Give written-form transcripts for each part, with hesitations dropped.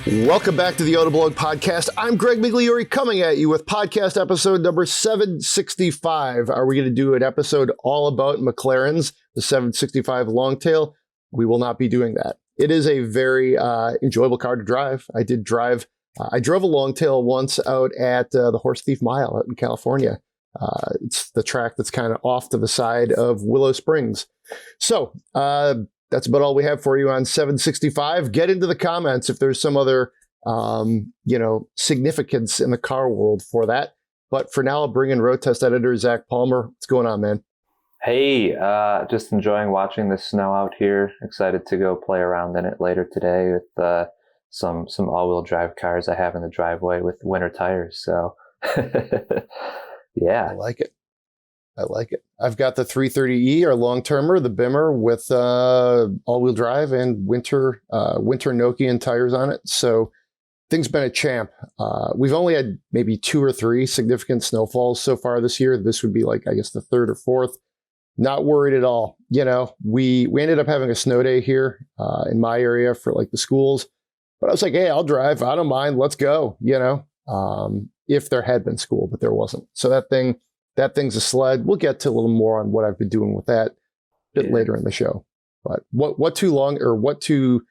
Welcome back to the Autoblog Podcast. I'm Greg Migliore coming at you with podcast episode number 765. Are we going to do an episode all about McLarens, the 765 Longtail? We will not be doing that. It is a very enjoyable car to drive. I drove a Longtail once out at the Horse Thief Mile out in California. It's the track that's kind of off to the side of Willow Springs. So, that's about all we have for you on 765. Get into the comments if there's some other, significance in the car world for that. But for now, I'll bring in road test editor Zach Palmer. What's going on, man? Hey, just enjoying watching the snow out here. Excited to go play around in it later today with some all-wheel drive cars I have in the driveway with winter tires. So, yeah, I like it. I've got the 330E, our long-termer, the Bimmer with all-wheel drive and winter Nokian tires on it. So things been a champ. We've only had maybe 2 or 3 significant snowfalls so far this year. This would be like, I guess, the 3rd or 4th. Not worried at all. We ended up having a snow day here in my area for like the schools. But I was like, hey, I'll drive. I don't mind. Let's go. If there had been school, but there wasn't. So that thing's a sled. We'll get to a little more on what I've been doing with that a bit later in the show. But what two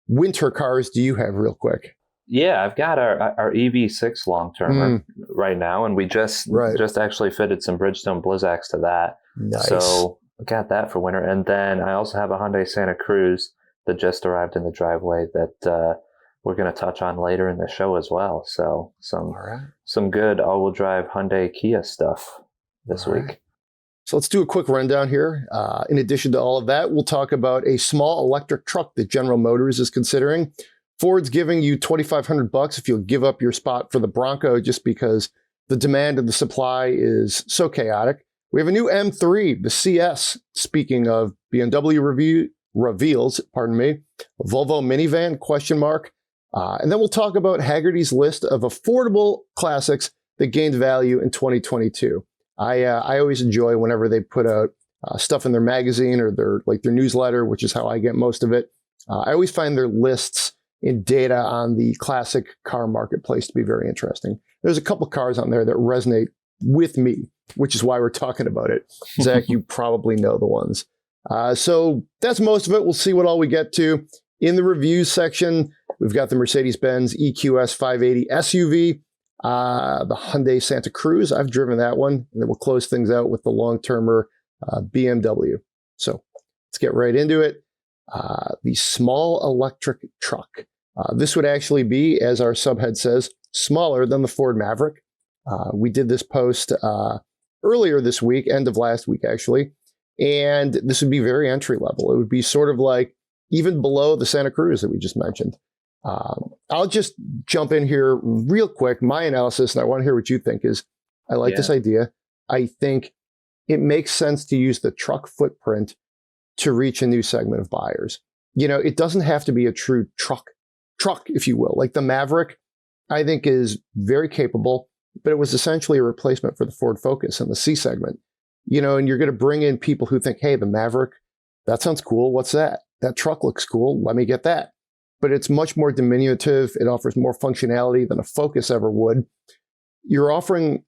winter cars do you have real quick? Yeah, I've got our EV6 long-termer right now, and we just actually fitted some Bridgestone Blizzaks to that. Nice. So I got that for winter. And then I also have a Hyundai Santa Cruz that just arrived in the driveway that we're going to touch on later in the show as well. So some good all-wheel drive Hyundai Kia stuff this week. So let's do a quick rundown here. In addition to all of that, we'll talk about a small electric truck that General Motors is considering. Ford's giving you $2,500 if you'll give up your spot for the Bronco just because the demand and the supply is so chaotic. We have a new M3, the CS. Speaking of BMW reveals, Volvo minivan, ? And then we'll talk about Hagerty's list of affordable classics that gained value in 2022. I always enjoy whenever they put out stuff in their magazine or their newsletter, which is how I get most of it. I always find their lists and data on the classic car marketplace to be very interesting. There's a couple cars on there that resonate with me, which is why we're talking about it. Zach, you probably know the ones. So that's most of it. We'll see what all we get to. In the reviews section, we've got the Mercedes-Benz EQS 580 SUV, the Hyundai Santa Cruz. I've driven that one. And then we'll close things out with the long-termer BMW. So let's get right into it. The small electric truck. This would actually be, as our subhead says, smaller than the Ford Maverick. We did this post earlier this week, end of last week, actually. And this would be very entry level. It would be sort of like even below the Santa Cruz that we just mentioned. I'll just jump in here real quick. My analysis, and I want to hear what you think, is I like this idea. I think it makes sense to use the truck footprint to reach a new segment of buyers. It doesn't have to be a true truck, if you will. Like the Maverick, I think is very capable, but it was essentially a replacement for the Ford Focus in the C segment. And you're going to bring in people who think, hey, the Maverick, that sounds cool. What's that? That truck looks cool. Let me get that. But it's much more diminutive. It offers more functionality than a Focus ever would. You're offering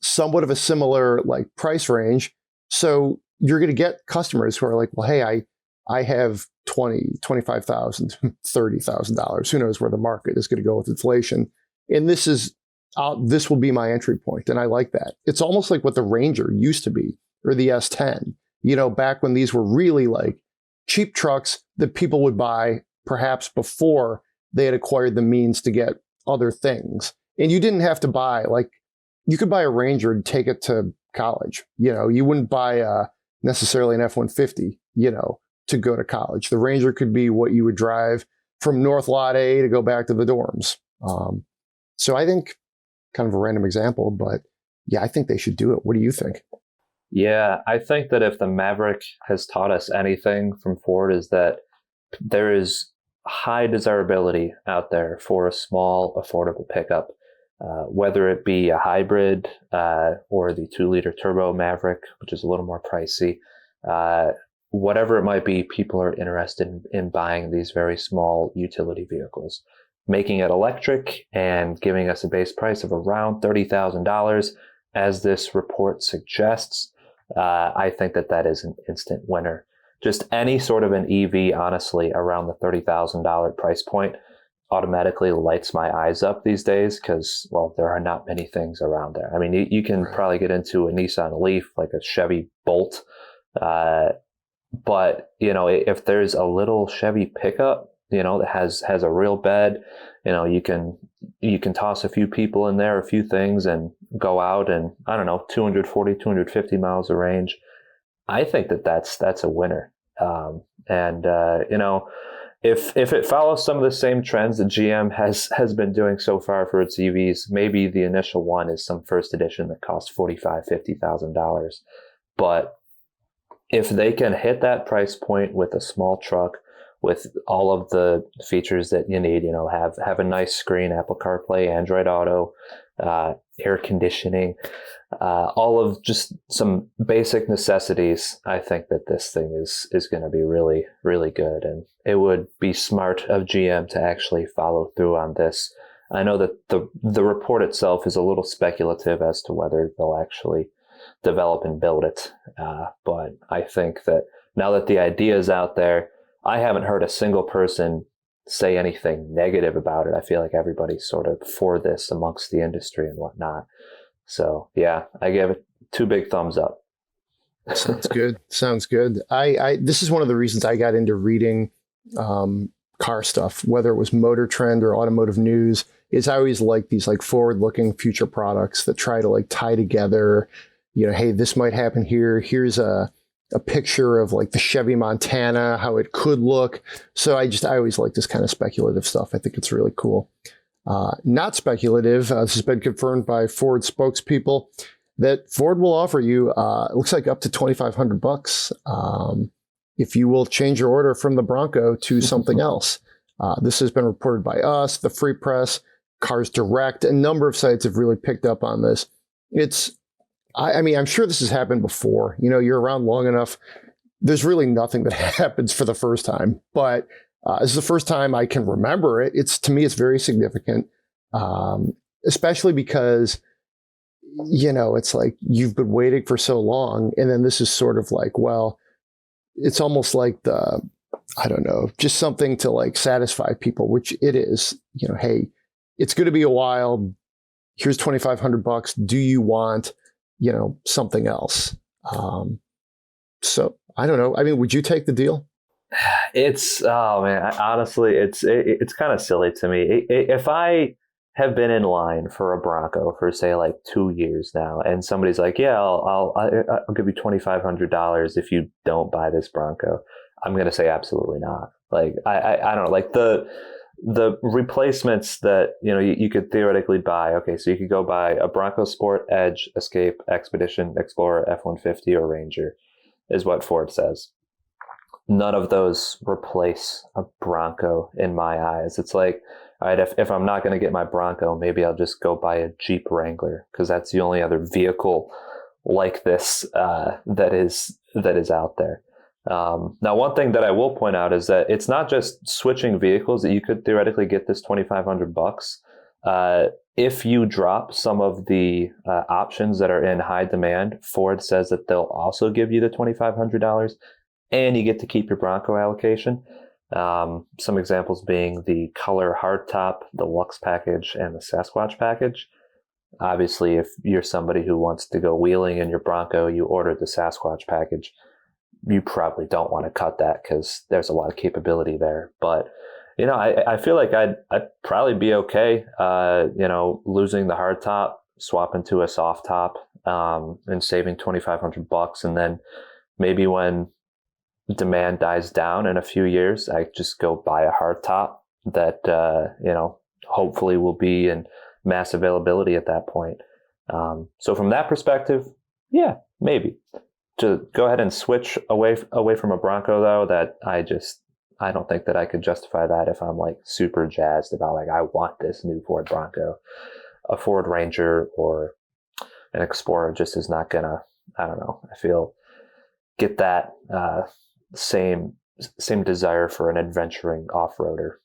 somewhat of a similar price range. So you're going to get customers who are like, well, hey, I have $20,000, $25,000, $30,000. Who knows where the market is going to go with inflation. And this will be my entry point. And I like that. It's almost like what the Ranger used to be, or the S10, back when these were really cheap trucks that people would buy perhaps before they had acquired the means to get other things. And you didn't have to buy, you could buy a Ranger and take it to college. You wouldn't buy necessarily an F-150, to go to college. The Ranger could be what you would drive from North Lot A to go back to the dorms. So I think, kind of a random example, but yeah, I think they should do it. What do you think? Yeah, I think that if the Maverick has taught us anything from Ford is that there is high desirability out there for a small, affordable pickup, whether it be a hybrid or the 2-liter turbo Maverick, which is a little more pricey. Whatever it might be, people are interested in buying these very small utility vehicles. making it electric and giving us a base price of around $30,000, as this report suggests, I think that is an instant winner. Just any sort of an EV, honestly, around the $30,000 price point automatically lights my eyes up these days because, well, there are not many things around there. I mean, you can probably get into a Nissan Leaf, like a Chevy Bolt. But, if there's a little Chevy pickup, that has a real bed, you can toss a few people in there, a few things, and go out and, I don't know, 240, 250 miles of range. I think that's a winner. If it follows some of the same trends that GM has been doing so far for its EVs, maybe the initial one is some first edition that costs $45,000, $50,000. But if they can hit that price point with a small truck, with all of the features that you need, have a nice screen, Apple CarPlay, Android Auto, air conditioning, all of just some basic necessities, I think that this thing is going to be really, really good. And it would be smart of GM to actually follow through on this. I know that the report itself is a little speculative as to whether they'll actually develop and build it. But I think that now that the idea is out there, I haven't heard a single person say anything negative about it. I feel like everybody's sort of for this amongst the industry and whatnot. So yeah, I give it 2 big thumbs up. Sounds good. Sounds good. This is one of the reasons I got into reading car stuff, whether it was Motor Trend or Automotive News, is I always like these like forward-looking future products that try to like tie together, hey, this might happen here. Here's a picture of like the Chevy Montana, how it could look. So I always like this kind of speculative stuff. I think it's really cool. Not speculative. This has been confirmed by Ford spokespeople that Ford will offer you, it looks like up to $2,500 if you will change your order from the Bronco to something else. This has been reported by us, the Free Press, Cars Direct. A number of sites have really picked up on this. I mean, I'm sure this has happened before. You're around long enough. There's really nothing that happens for the first time, but this is the first time I can remember it. To me, it's very significant, especially because, it's like you've been waiting for so long. And then this is sort of like, well, it's almost like just something to like satisfy people, which it is, hey, it's going to be a while. Here's $2,500. Do you want something else? So I don't know. I mean, would you take the deal? Honestly, it's kind of silly to me. If I have been in line for a Bronco for say like 2 years now, and somebody's like, yeah, I'll give you $2,500 if you don't buy this Bronco, I'm going to say absolutely not. Like, I don't know, like the replacements that, you could theoretically buy. Okay, so you could go buy a Bronco Sport, Edge, Escape, Expedition, Explorer, F-150, or Ranger, is what Ford says. None of those replace a Bronco in my eyes. It's like, all right, if I'm not going to get my Bronco, maybe I'll just go buy a Jeep Wrangler, because that's the only other vehicle like this that is out there. Now, one thing that I will point out is that it's not just switching vehicles that you could theoretically get this $2,500. If you drop some of the options that are in high demand, Ford says that they'll also give you the $2,500, and you get to keep your Bronco allocation. Some examples being the color hardtop, the Lux package, and the Sasquatch package. Obviously, if you're somebody who wants to go wheeling in your Bronco, you order the Sasquatch package. You probably don't want to cut that because there's a lot of capability there. But, I feel like I'd probably be okay, losing the hardtop, swapping to a soft top, and saving $2,500. And then maybe when demand dies down in a few years, I just go buy a hardtop that, hopefully will be in mass availability at that point. So from that perspective, yeah, maybe. To go ahead and switch away from a Bronco, though, that I don't think that I could justify that if I'm like super jazzed about like, I want this new Ford Bronco. A Ford Ranger or an Explorer just is not gonna, I don't know, I feel, get that same desire for an adventuring off-roader.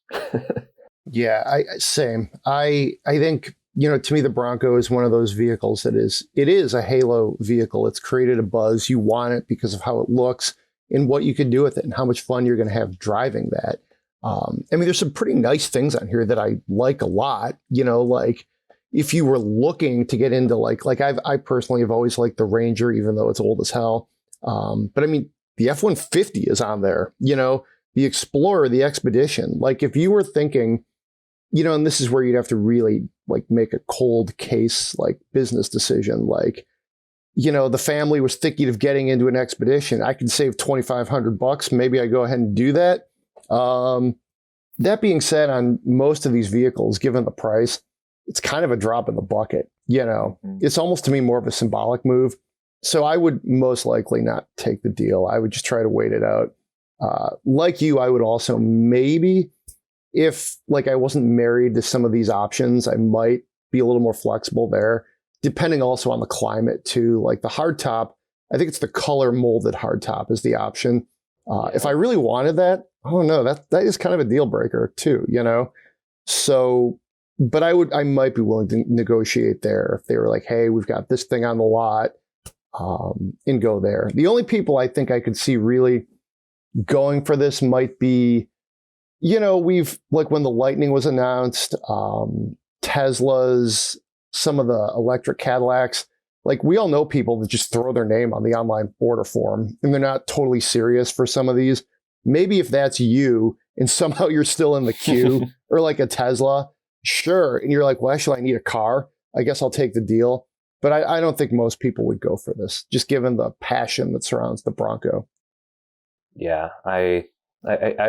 Yeah, same. I think, to me, the Bronco is one of those vehicles it is a halo vehicle. It's created a buzz. You want it because of how it looks and what you can do with it and how much fun you're going to have driving that. I mean, there's some pretty nice things on here that I like a lot, like if you were looking to get into I personally have always liked the Ranger, even though it's old as hell. But I mean, the F-150 is on there, the Explorer, the Expedition. Like if you were thinking, and this is where you'd have to really make a cold case, business decision. The family was thinking of getting into an Expedition. I could save $2,500. Maybe I go ahead and do that. That being said, on most of these vehicles, given the price, it's kind of a drop in the bucket. It's almost to me more of a symbolic move. So I would most likely not take the deal. I would just try to wait it out. Like you, I would also maybe, if I wasn't married to some of these options, I might be a little more flexible there, depending also on the climate too. Like the hardtop, I think it's the color molded hardtop is the option. If I really wanted that, oh no, that is kind of a deal breaker too, So, but I might be willing to negotiate there if they were like, hey, we've got this thing on the lot, and go there. The only people I think I could see really going for this might be, we've when the Lightning was announced, Teslas, some of the electric Cadillacs, we all know people that just throw their name on the online order form and they're not totally serious for some of these. Maybe if that's you and somehow you're still in the queue or a Tesla, sure. And you're like, well, actually, I need a car. I guess I'll take the deal. But I don't think most people would go for this, just given the passion that surrounds the Bronco. Yeah, I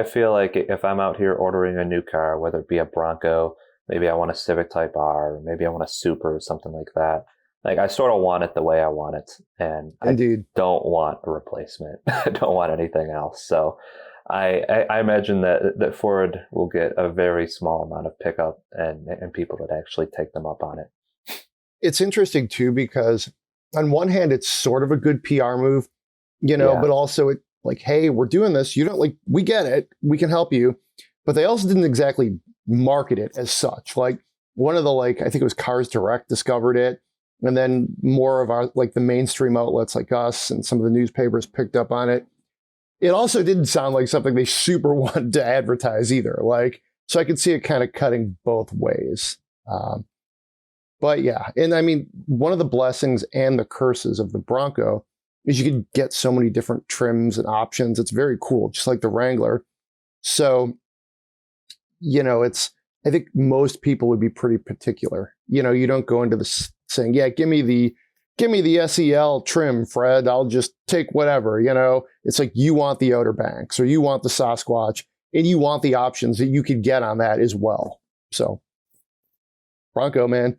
feel like if I'm out here ordering a new car, whether it be a Bronco, maybe I want a Civic Type R, or maybe I want a Super or something like that. I sort of want it the way I want it, and Indeed. I don't want a replacement. I don't want anything else. So I imagine that Ford will get a very small amount of pickup and people that actually take them up on it. It's interesting too, because on one hand, it's sort of a good PR move, but also it hey, we're doing this. You don't we get it. We can help you. But they also didn't exactly market it as such. One of the, I think it was Cars Direct discovered it. And then more of our, the mainstream outlets like us and some of the newspapers picked up on it. It also didn't sound like something they super wanted to advertise either. So I could see it kind of cutting both ways. But yeah, and I mean, one of the blessings and the curses of the Bronco is you can get so many different trims and options. It's very cool, just like the Wrangler. So, I think most people would be pretty particular. You don't go into this saying, yeah, give me the SEL trim, Fred. I'll just take whatever, It's you want the Outer Banks or you want the Sasquatch and you want the options that you could get on that as well. So, Bronco, man.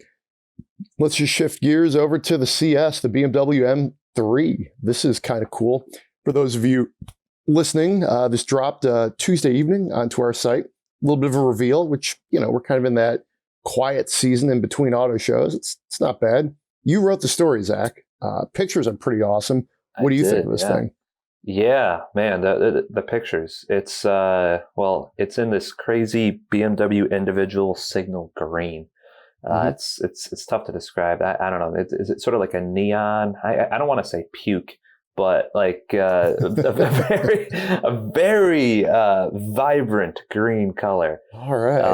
Let's just shift gears over to the CS, the BMW M3. This is kind of cool. For those of you listening, this dropped Tuesday evening onto our site. A little bit of a reveal, which, we're kind of in that quiet season in between auto shows. It's not bad. You wrote the story, Zach. Pictures are pretty awesome. What do you think of this thing? Yeah, man, the pictures. It's it's in this crazy BMW individual signal green. It's tough to describe. I don't know. Is it sort of like a neon? I don't want to say puke, but a very vibrant green color. All right.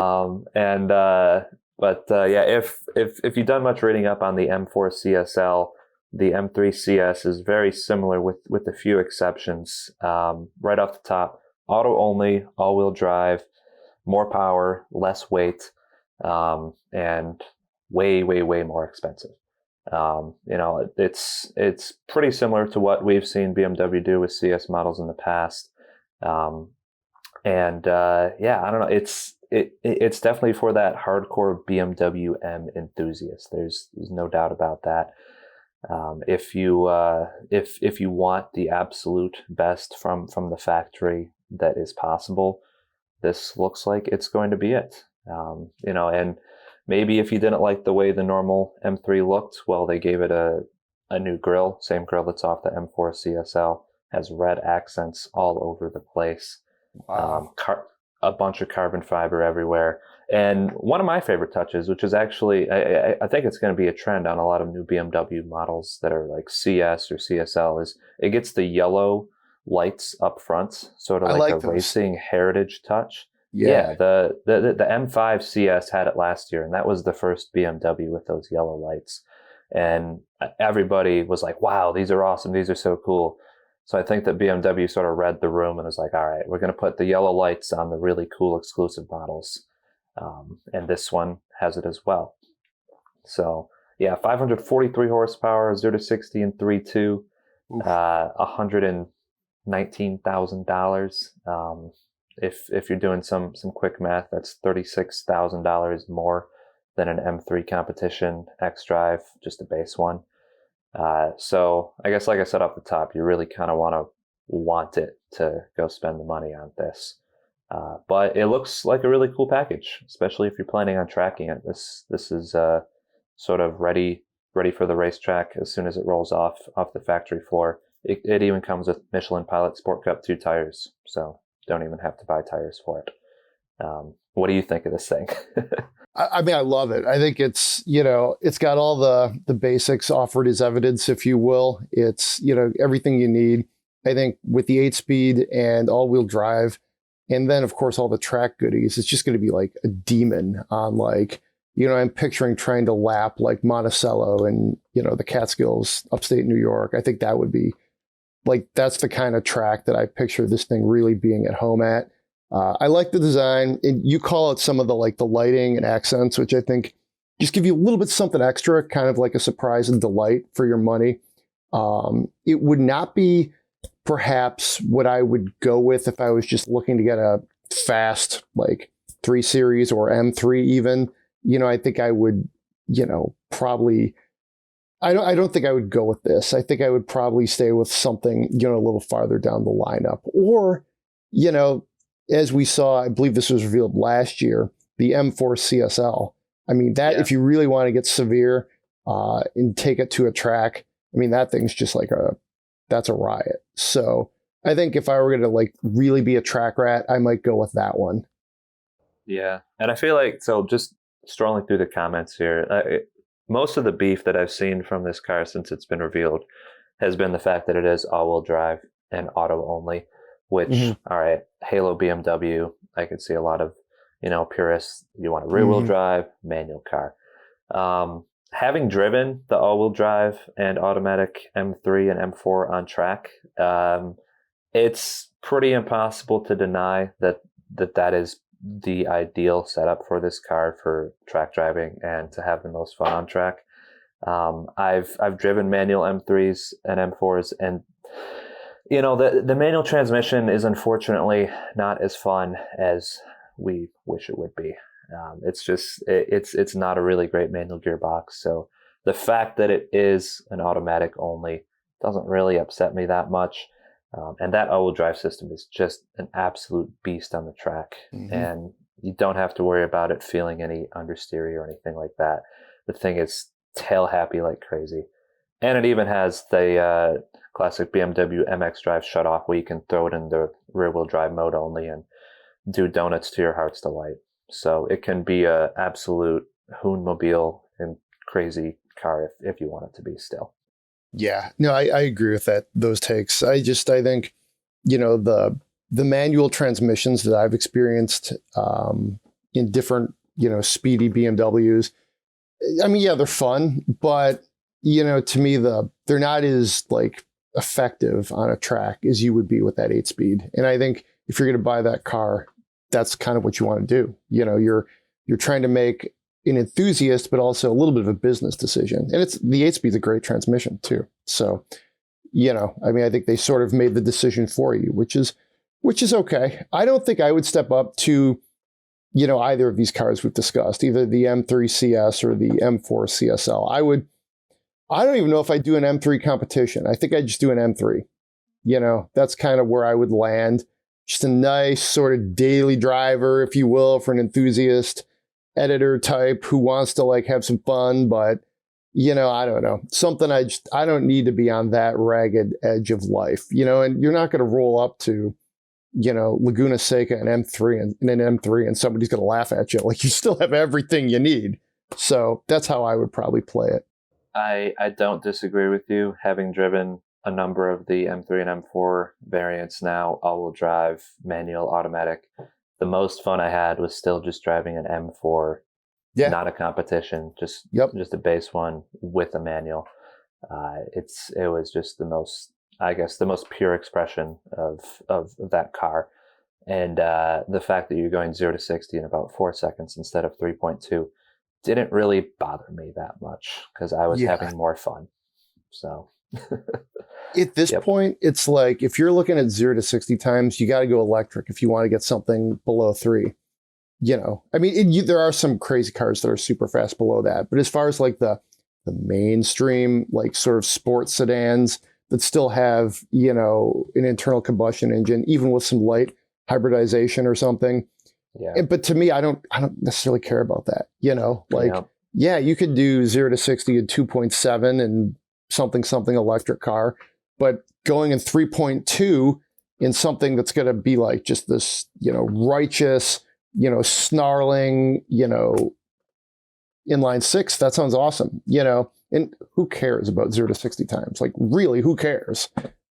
If you've done much reading up on the M4 CSL, the M3 CS is very similar with a few exceptions. Right off the top, auto only, all-wheel drive, more power, less weight. And way more expensive. It's pretty similar to what we've seen BMW do with CS models in the past. I don't know. It's definitely for that hardcore BMW M enthusiast. There's no doubt about that. If you want the absolute best from the factory that is possible, this looks like it's going to be it. And maybe if you didn't like the way the normal M3 looked, well, they gave it a new grille, same grille that's off the M4 CSL, has red accents all over the place. Wow. a bunch of carbon fiber everywhere. And one of my favorite touches, which is actually, I think it's going to be a trend on a lot of new BMW models that are like CS or CSL, is it gets the yellow lights up front, sort of I like like a those. racing heritage touch. Yeah. The M5 CS had it last year, and that was the first BMW with those yellow lights. And everybody was like, wow, these are awesome. These are so cool. So I think that BMW sort of read the room and was like, all right, we're going to put the yellow lights on the really cool exclusive models. And this one has it as well. So yeah, 543 horsepower, 0 to 60 in 3.2, $119,000. If you're doing some quick math, that's $36,000 more than an M3 competition xDrive, just a base one. So I guess, like I said off the top, you really kind of want it to go spend the money on this. But it looks like a really cool package, especially if you're planning on tracking it. This is sort of ready for the racetrack as soon as it rolls off the factory floor. It even comes with Michelin Pilot Sport Cup 2 tires, so don't even have to buy tires for it. What do you think of this thing? I mean, I love it. I think it's, it's got all the basics offered as evidence, if you will. It's, everything you need. I think with the 8-speed and all-wheel drive, and then, of course, all the track goodies, it's just going to be like a demon on like, I'm picturing trying to lap like Monticello and, the Catskills, upstate New York. I think that would be like, that's the kind of track that I picture this thing really being at home at. I like the design, and you call it some of the like the lighting and accents, which I think just give you a little bit something extra, kind of like a surprise and delight for your money. It would not be perhaps what I would go with if I was just looking to get a fast like 3 Series or M3 even. I think I would, probably. I don't think I would go with this. I think I would probably stay with something, a little farther down the lineup, or, as we saw, I believe this was revealed last year, the M4 CSL. I mean, that if you really want to get severe and take it to a track, I mean, that thing's just like that's a riot. So I think if I were going to like really be a track rat, I might go with that one. Yeah. And I feel like, so just strolling through the comments here, most of the beef that I've seen from this car since it's been revealed has been the fact that it is all-wheel drive and auto only, which, all right, Halo BMW, I could see a lot of, purists, you want a rear-wheel drive, manual car. Having driven the all-wheel drive and automatic M3 and M4 on track, it's pretty impossible to deny that is the ideal setup for this car for track driving and to have the most fun on track. I've driven manual M3s and M4s, and the manual transmission is unfortunately not as fun as we wish it would be. It's just it's not a really great manual gearbox. So the fact that it is an automatic only doesn't really upset me that much. And that all-wheel drive system is just an absolute beast on the track. And you don't have to worry about it feeling any understeery or anything like that. The thing is tail happy like crazy. And it even has the classic BMW MX drive shutoff where you can throw it in the rear-wheel drive mode only and do donuts to your heart's delight. So it can be a absolute hoonmobile and crazy car if you want it to be still. Yeah, no, I agree with those takes. I think, the manual transmissions that I've experienced in different, speedy BMWs, I mean, yeah, they're fun, but, to me, they're not as like effective on a track as you would be with that 8-speed. And I think if you're going to buy that car, that's kind of what you want to do. You're trying to make an enthusiast, but also a little bit of a business decision. And the 8-speed's a great transmission too. So, I mean, I think they sort of made the decision for you, which is okay. I don't think I would step up to, either of these cars we've discussed, either the M3 CS or the M4 CSL. I don't even know if I do an M3 competition. I think I just do an M3. That's kind of where I would land. Just a nice sort of daily driver, if you will, for an enthusiast editor type who wants to like have some fun, but I don't know, something I don't need to be on that ragged edge of life, and you're not going to roll up to, Laguna Seca and M3 and an M3, and somebody's going to laugh at you. Like, you still have everything you need. So that's how I would probably play it. I don't disagree with you. Having driven a number of the M3 and M4 variants now, all-wheel drive, manual, automatic, the most fun I had was still just driving an M4, not a competition, just a base one with a manual. It was just the most pure expression of that car. And the fact that you're going 0 to 60 in about 4 seconds instead of 3.2 didn't really bother me that much because I was having more fun. So at this point, it's like, if you're looking at 0 to 60 times, you got to go electric if you want to get something below 3. I mean, there are some crazy cars that are super fast below that. But as far as like the mainstream, like sort of sports sedans that still have, an internal combustion engine, even with some light hybridization or something. Yeah. But to me, I don't necessarily care about that. You could do 0 to 60 at 2.7 and something electric car, but going in 3.2 in something that's going to be like just this, righteous, snarling, inline 6, that sounds awesome, and who cares about 0 to 60 times? Like, really, who cares?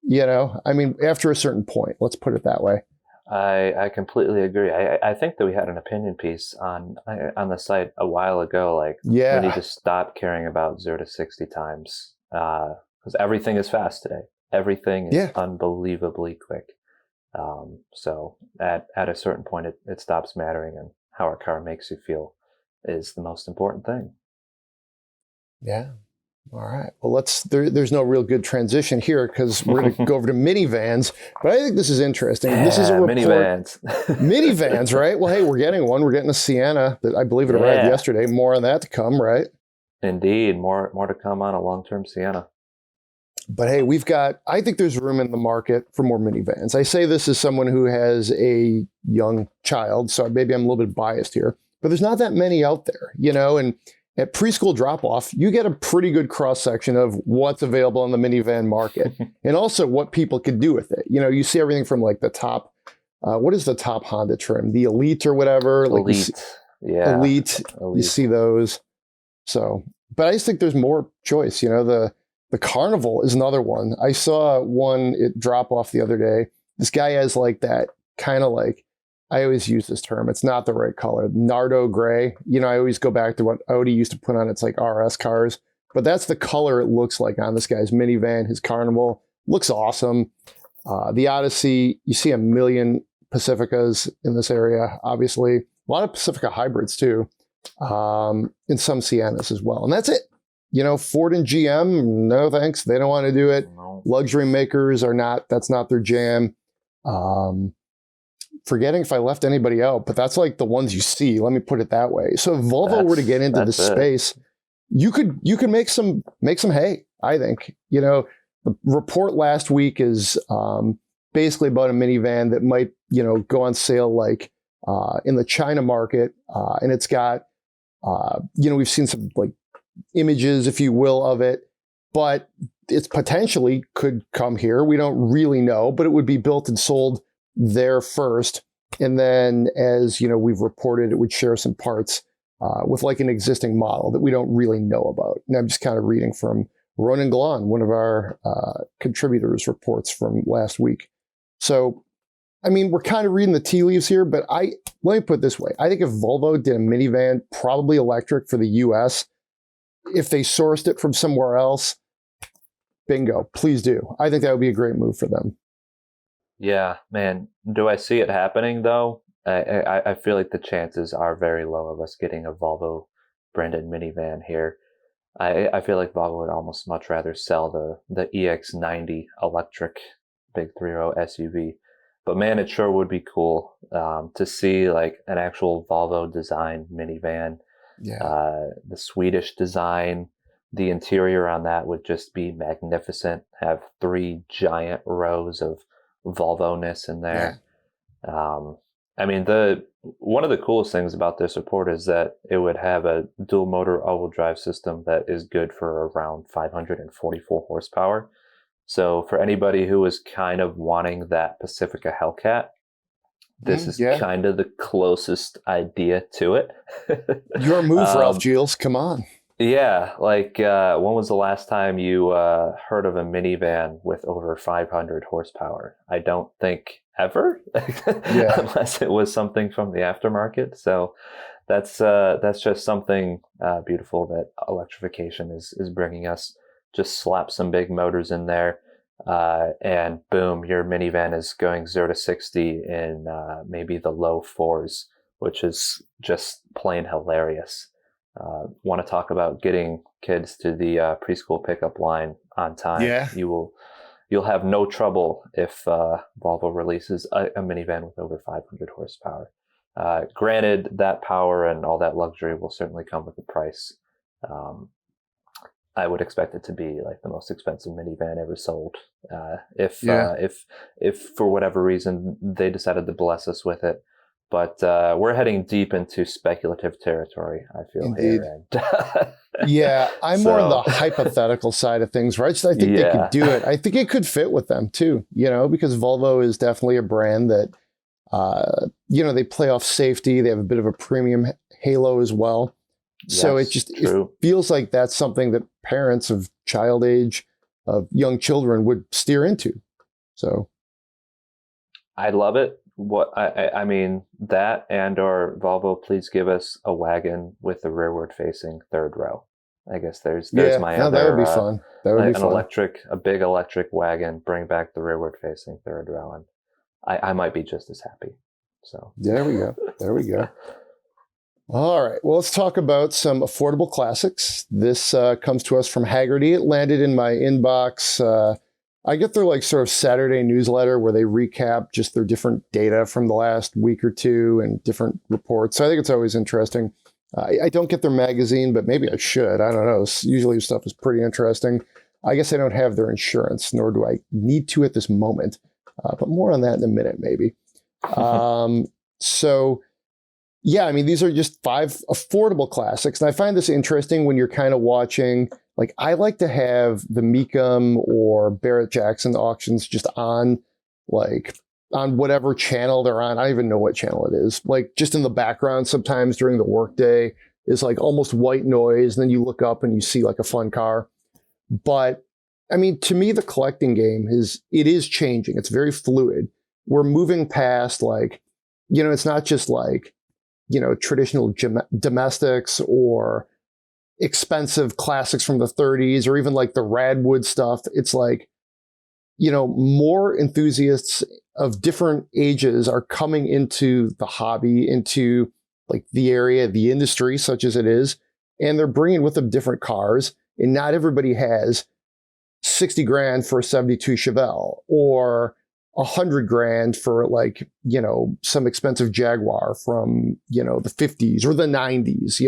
I mean, after a certain point, let's put it that way. I completely agree. I think that we had an opinion piece on the site a while ago. Like, we need to stop caring about 0 to 60 times because everything is fast today. Everything is unbelievably quick. So at a certain point, it stops mattering, and how our car makes you feel is the most important thing. Yeah. All right. Well, there's no real good transition here because we're going to go over to minivans, but I think this is interesting. This is a report. Minivans, right? Well, hey, we're getting one. We're getting a Sienna that I believe it arrived yesterday. More on that to come, right? Indeed. More to come on a long-term Sienna. But hey, I think there's room in the market for more minivans. I say this as someone who has a young child, so maybe I'm a little bit biased here, but there's not that many out there, and at preschool drop-off, you get a pretty good cross-section of what's available in the minivan market and also what people could do with it. You see everything from like the top, what is the top Honda trim? The Elite or whatever? Elite. Elite. You see those. So, but I just think there's more choice. The Carnival is another one. I saw one at drop-off the other day. This guy has like that kind of like, I always use this term. It's not the right color. Nardo gray. I always go back to what Audi used to put on its like RS cars, but that's the color it looks like on this guy's minivan. His Carnival looks awesome. The Odyssey, you see a million Pacificas in this area, obviously. A lot of Pacifica hybrids too, and some Siennas as well. And that's it. Ford and GM, no thanks. They don't want to do it. No. Luxury makers that's not their jam. Forgetting if I left anybody out, but that's like the ones you see. Let me put it that way. So if Volvo were to get into this space, you could make some hay, I think. The report last week is basically about a minivan that might, go on sale like in the China market. And it's got, we've seen some like images, if you will, of it, but it's potentially could come here. We don't really know, but it would be built and sold there first, and then as we've reported, it would share some parts with like an existing model that we don't really know about. And I'm just kind of reading from Ronan Glon, one of our contributors, reports from last week. So I mean, we're kind of reading the tea leaves here, but let me put it this way. I think if Volvo did a minivan, probably electric for the US, if they sourced it from somewhere else, bingo, please do. I think that would be a great move for them. Yeah, man. Do I see it happening though? I feel like the chances are very low of us getting a Volvo branded minivan here. I feel like Volvo would almost much rather sell the EX90 electric big 3-row SUV. But man, it sure would be cool to see like an actual Volvo design minivan. Yeah. The Swedish design, the interior on that would just be magnificent. Have 3 giant rows of Volvo-ness in there. Yeah. I mean, one of the coolest things about this report is that it would have a dual motor all-wheel drive system that is good for around 544 horsepower. So for anybody who is kind of wanting that Pacifica Hellcat this is Yeah. kind of the closest idea to it. Your move, Ralph Gilles. Come on. Yeah, like when was the last time you heard of a minivan with over 500 horsepower? I don't think ever, Yeah. unless it was something from the aftermarket. So that's just something beautiful that electrification is bringing us. Just slap some big motors in there, and boom, your minivan is going 0 to 60 in maybe the low fours, which is just plain hilarious. Want to talk about getting kids to the preschool pickup line on time? Yeah. You'll have no trouble if Volvo releases a minivan with over 500 horsepower. Granted, that power and all that luxury will certainly come with a price. I would expect it to be like the most expensive minivan ever sold. If for whatever reason they decided to bless us with it. But we're heading deep into speculative territory, I feel. Indeed. Here. Yeah, I'm more on the hypothetical side of things, right? So I think they could do it. I think it could fit with them too, because Volvo is definitely a brand that, they play off safety. They have a bit of a premium halo as well. So it feels like that's something that parents of child age, of young children would steer into. So I love it. I mean that, and or Volvo, please give us a wagon with the rearward facing third row. I guess there's my other. That would be fun. That would be fun. A big electric wagon. Bring back the rearward facing third row, and I might be just as happy. So there we go. All right. Well, let's talk about some affordable classics. This comes to us from Hagerty. It landed in my inbox. I get their sort of Saturday newsletter where they recap just their different data from the last week or two and different reports. So I think it's always interesting. I don't get their magazine, but maybe I should. I don't know. Usually stuff is pretty interesting. I guess I don't have their insurance, nor do I need to at this moment. But more on that in a minute, maybe. So, yeah, I mean, these are just 5 affordable classics. And I find this interesting when you're kind of watching. I like to have the Mecum or Barrett-Jackson auctions just on whatever channel they're on. I don't even know what channel it is. Just in the background sometimes during the workday is almost white noise. And then you look up and you see a fun car. But I mean, to me, the collecting game it is changing. It's very fluid. We're moving past it's not just traditional domestics or expensive classics from the 30s or even the Radwood stuff. It's more enthusiasts of different ages are coming into the hobby, into the area, the industry, such as it is, and they're bringing with them different cars. And not everybody has 60 grand for a 72 Chevelle or 100 grand for some expensive Jaguar from, the 50s or the 90s,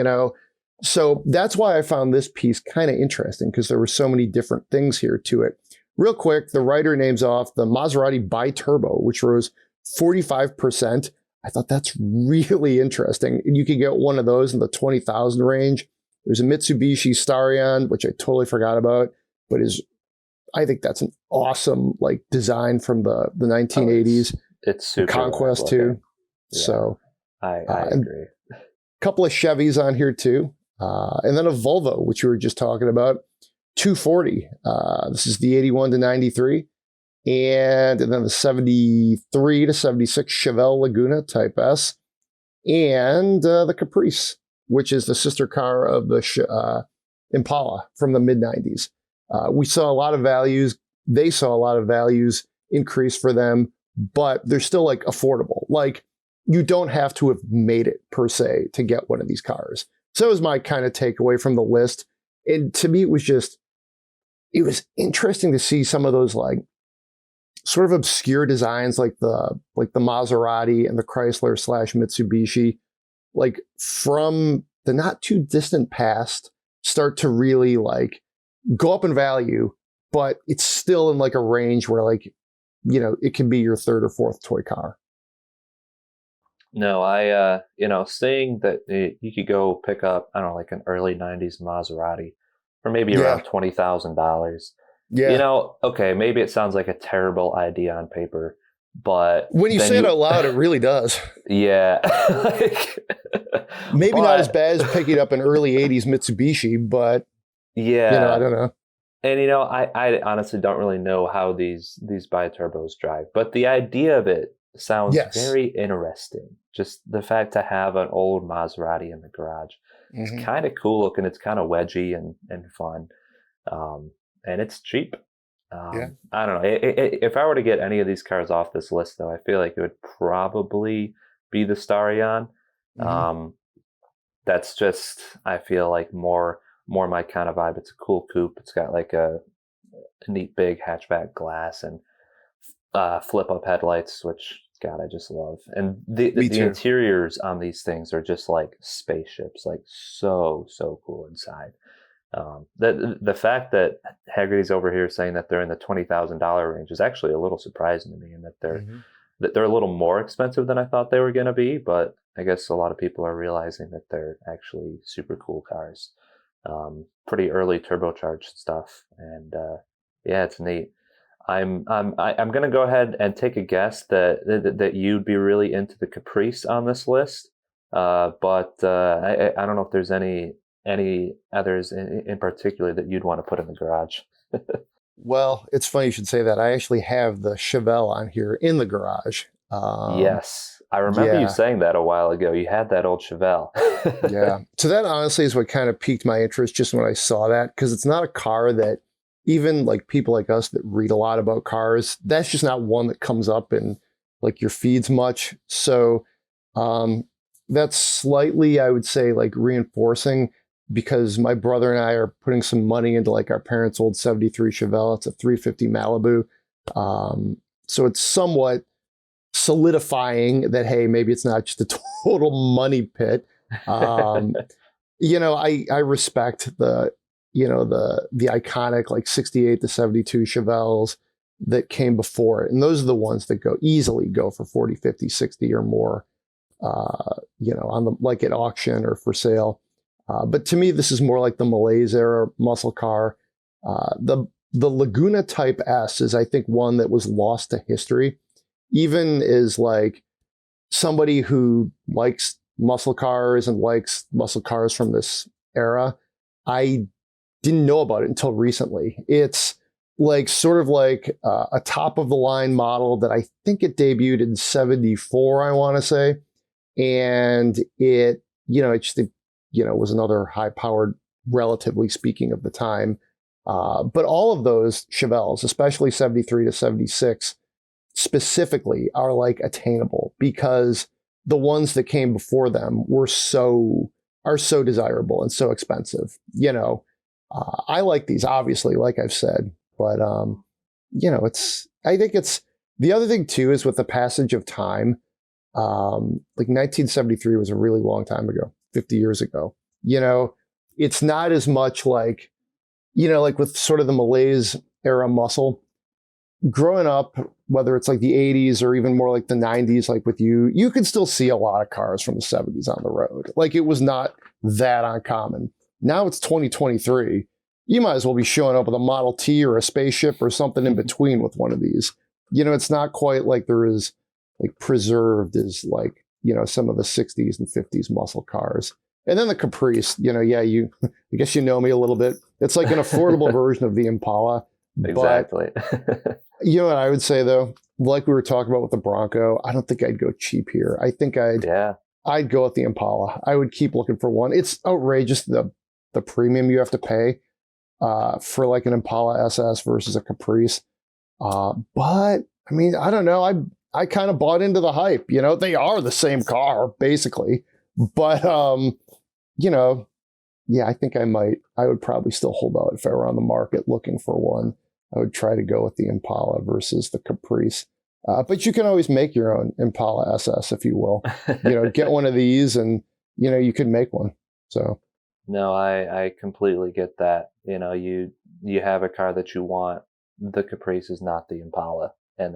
So that's why I found this piece kind of interesting, because there were so many different things here to it. Real quick, the writer names off the Maserati Biturbo, which rose 45%. I thought that's really interesting. And you could get one of those in the 20,000 range. There's a Mitsubishi Starion, which I totally forgot about, but I think that's an awesome design from the 1980s. It's super Conquest too. Yeah. So I agree. A couple of Chevys on here too. And then a Volvo, which we were just talking about, 240. This is the 81 to 93. And then the 73 to 76 Chevelle Laguna Type S. And the Caprice, which is the sister car of the Impala from the mid-90s. We saw a lot of values. They saw a lot of values increase for them, but they're still affordable. You don't have to have made it per se to get one of these cars. So that was my kind of takeaway from the list. And to me, it was interesting to see some of those sort of obscure designs like the Maserati and the Chrysler / Mitsubishi, from the not too distant past, start to really go up in value, but it's still in a range where it can be your third or fourth toy car. No, seeing that you could go pick up, I don't know, an early 90s Maserati for maybe around $20,000. Yeah. Okay, maybe it sounds like a terrible idea on paper, But when you say it out loud, it really does. Yeah. Maybe not as bad as picking up an early 80s Mitsubishi, but yeah, I don't know. And I honestly don't really know how these biturbos drive, but the idea of it sounds very interesting. Just the fact to have an old Maserati in the garage. It's kind of cool looking. It's kind of wedgy and fun. And it's cheap. I don't know. If I were to get any of these cars off this list, though, I feel like it would probably be the Starion. That's just, I feel like more my kind of vibe. It's a cool coupe. It's got like a neat big hatchback glass and flip up headlights, which God, I just love. And the interiors on these things are just like spaceships, like so cool inside. The fact that Hagerty's over here saying that they're in the $20,000 range is actually a little surprising to me, and that they're a little more expensive than I thought they were going to be. But I guess a lot of people are realizing that they're actually super cool cars. Pretty early turbocharged stuff, and yeah, it's neat. I'm going to go ahead and take a guess that you'd be really into the Caprice on this list, but I don't know if there's any others in particular that you'd want to put in the garage. Well, it's funny you should say that. I actually have the Chevelle on here in the garage. Yes, I remember you saying that a while ago. You had that old Chevelle. Yeah. So that honestly is what kind of piqued my interest just when I saw that, because it's not a car that even like people like us that read a lot about cars, that's just not one that comes up in like your feeds much. So that's slightly, I would say, like reinforcing, because my brother and I are putting some money into like our parents' old 73 Chevelle. It's a 350 Malibu. So it's somewhat solidifying that, hey, maybe it's not just a total money pit. I respect the iconic like 68 to 72 Chevelles that came before it. And those are the ones that easily go for 40, 50, 60 or more, on the, like at auction or for sale. But to me, this is more like the Malaise era muscle car. The Laguna Type S is, I think, one that was lost to history, even as like somebody who likes muscle cars and likes muscle cars from this era. I didn't know about it until recently. It's like sort of like a top of the line model that I think it debuted in 74, I want to say. And it was another high powered, relatively speaking, of the time. But all of those Chevelles, especially 73 to 76 specifically, are like attainable, because the ones that came before them are so desirable and so expensive. I like these, obviously, like I've said, but I think it's the other thing too is with the passage of time. Like 1973 was a really long time ago, 50 years ago. It's not as much like, like with sort of the Malaise era muscle. Growing up, whether it's like the 80s or even more like the 90s, like with you can still see a lot of cars from the 70s on the road. Like it was not that uncommon. Now it's 2023. You might as well be showing up with a Model T or a spaceship or something in between with one of these. It's not quite like there is like preserved as like, some of the 60s and 50s muscle cars. And then the Caprice, I guess you know me a little bit. It's like an affordable version of the Impala. Exactly. But, what I would say though, like we were talking about with the Bronco, I don't think I'd go cheap here. I think I'd go with the Impala. I would keep looking for one. It's outrageous the premium you have to pay for like an Impala SS versus a Caprice. But I mean, I don't know. I kind of bought into the hype. They are the same car basically, but I think I would probably still hold out if I were on the market looking for one. I would try to go with the Impala versus the Caprice. But you can always make your own Impala SS, if you will. Get one of these and, you could make one. So. No, I completely get that. You have a car that you want. The Caprice is not the Impala. And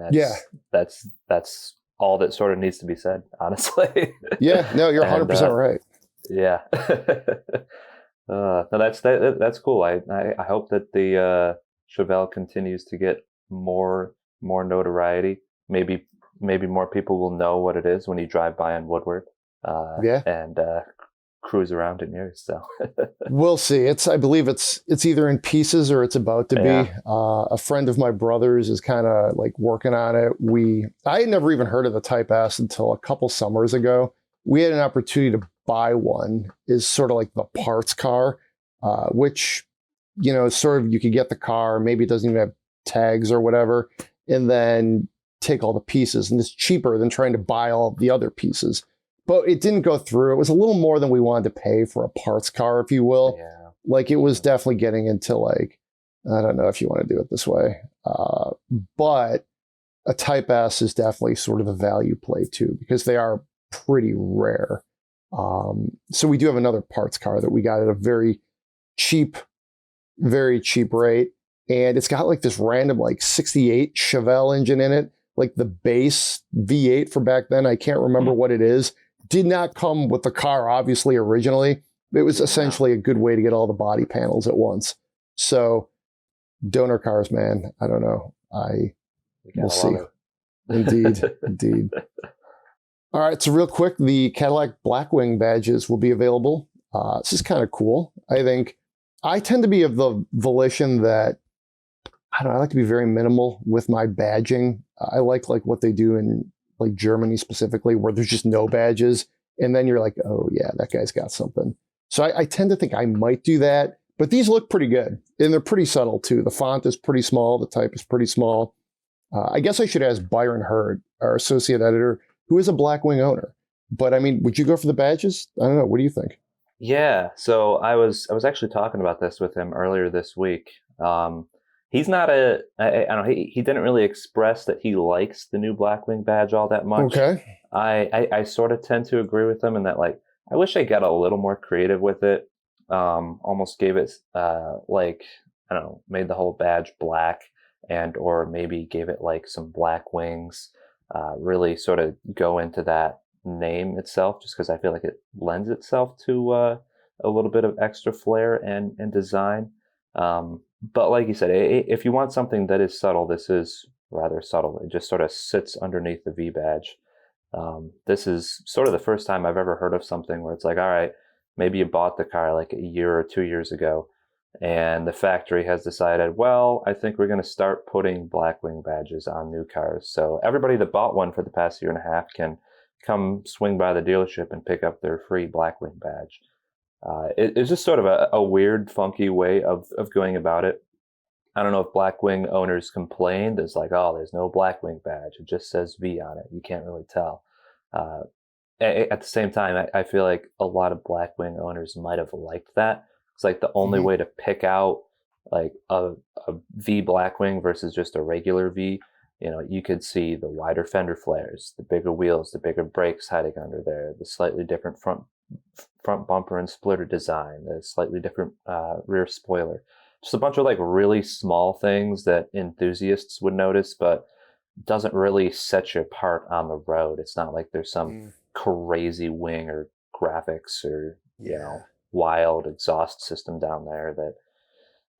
that's all that sort of needs to be said, honestly. Yeah, no, you're 100% right. Yeah. No, that's cool. I hope that the Chevelle continues to get more notoriety. Maybe maybe more people will know what it is when you drive by on Woodward and cruise around in yours. So we'll see. I believe it's either in pieces or it's about to be. A friend of my brother's is kind of like working on it. I had never even heard of the Type S until a couple summers ago. We had an opportunity to buy one. Is sort of like the parts car, which, sort of you could get the car, maybe it doesn't even have tags or whatever, and then take all the pieces. And it's cheaper than trying to buy all the other pieces. But it didn't go through. It was a little more than we wanted to pay for a parts car, if you will. Yeah. Like it was definitely getting into like, I don't know if you want to do it this way. But a Type S is definitely sort of a value play too, because they are pretty rare. So we do have another parts car that we got at a very cheap rate. And it's got like this random like 68 Chevelle engine in it. Like the base V8 for back then, I can't remember what it is. Did not come with the car, obviously, originally. It was essentially a good way to get all the body panels at once. So, donor cars, man, I don't know. We'll see. Indeed, indeed. All right, so real quick, the Cadillac Blackwing badges will be available. This is kind of cool. I think I tend to be of the volition that, I don't know, I like to be very minimal with my badging. I like what they do in like Germany specifically, where there's just no badges. And then you're like, oh yeah, that guy's got something. So I tend to think I might do that, but these look pretty good. And they're pretty subtle too. The font is pretty small. The type is pretty small. I guess I should ask Byron Hurd, our associate editor, who is a Blackwing owner. But I mean, would you go for the badges? I don't know. What do you think? Yeah. So I was actually talking about this with him earlier this week. He's not I don't know, he didn't really express that he likes the new Blackwing badge all that much. Okay. I sort of tend to agree with him in that, like, I wish I got a little more creative with it. Almost gave it, like, I don't know, made the whole badge black or maybe gave it like some black wings, really sort of go into that name itself, just because I feel like it lends itself to a little bit of extra flair and design. But like you said, if you want something that is subtle, this is rather subtle. It just sort of sits underneath the V badge. This is sort of the first time I've ever heard of something where it's like, all right, maybe you bought the car like a year or 2 years ago, and the factory has decided, well, I think we're going to start putting Blackwing badges on new cars. So everybody that bought one for the past year and a half can come swing by the dealership and pick up their free Blackwing badge. It's just sort of a weird, funky way of going about it. I don't know if Blackwing owners complained. It's like, oh, there's no Blackwing badge. It just says V on it. You can't really tell. At the same time, I feel like a lot of Blackwing owners might have liked that. It's like the only way to pick out like a V Blackwing versus just a regular V. You could see the wider fender flares, the bigger wheels, the bigger brakes hiding under there, the slightly different front bumper and splitter design, the slightly different rear spoiler. Just a bunch of like really small things that enthusiasts would notice, but doesn't really set you apart on the road. It's not like there's some crazy wing or graphics or wild exhaust system down there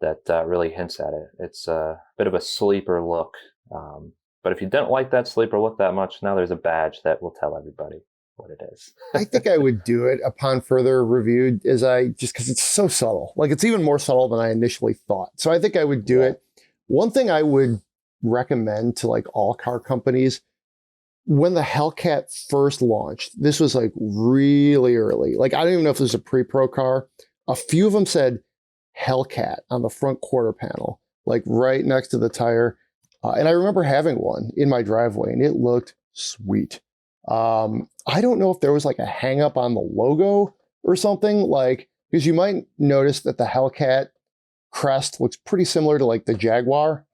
that really hints at it. It's a bit of a sleeper look. But if you didn't like that sleeper look that much, now there's a badge that will tell everybody what it is. I think I would do it upon further review, just because it's so subtle. Like, it's even more subtle than I initially thought. So I think I would do it. One thing I would recommend to like all car companies, when the Hellcat first launched, this was like really early. Like, I don't even know if this was a pre-pro car. A few of them said Hellcat on the front quarter panel, like right next to the tire. And I remember having one in my driveway and it looked sweet. I don't know if there was like a hang up on the logo or something, like, because you might notice that the Hellcat crest looks pretty similar to like the Jaguar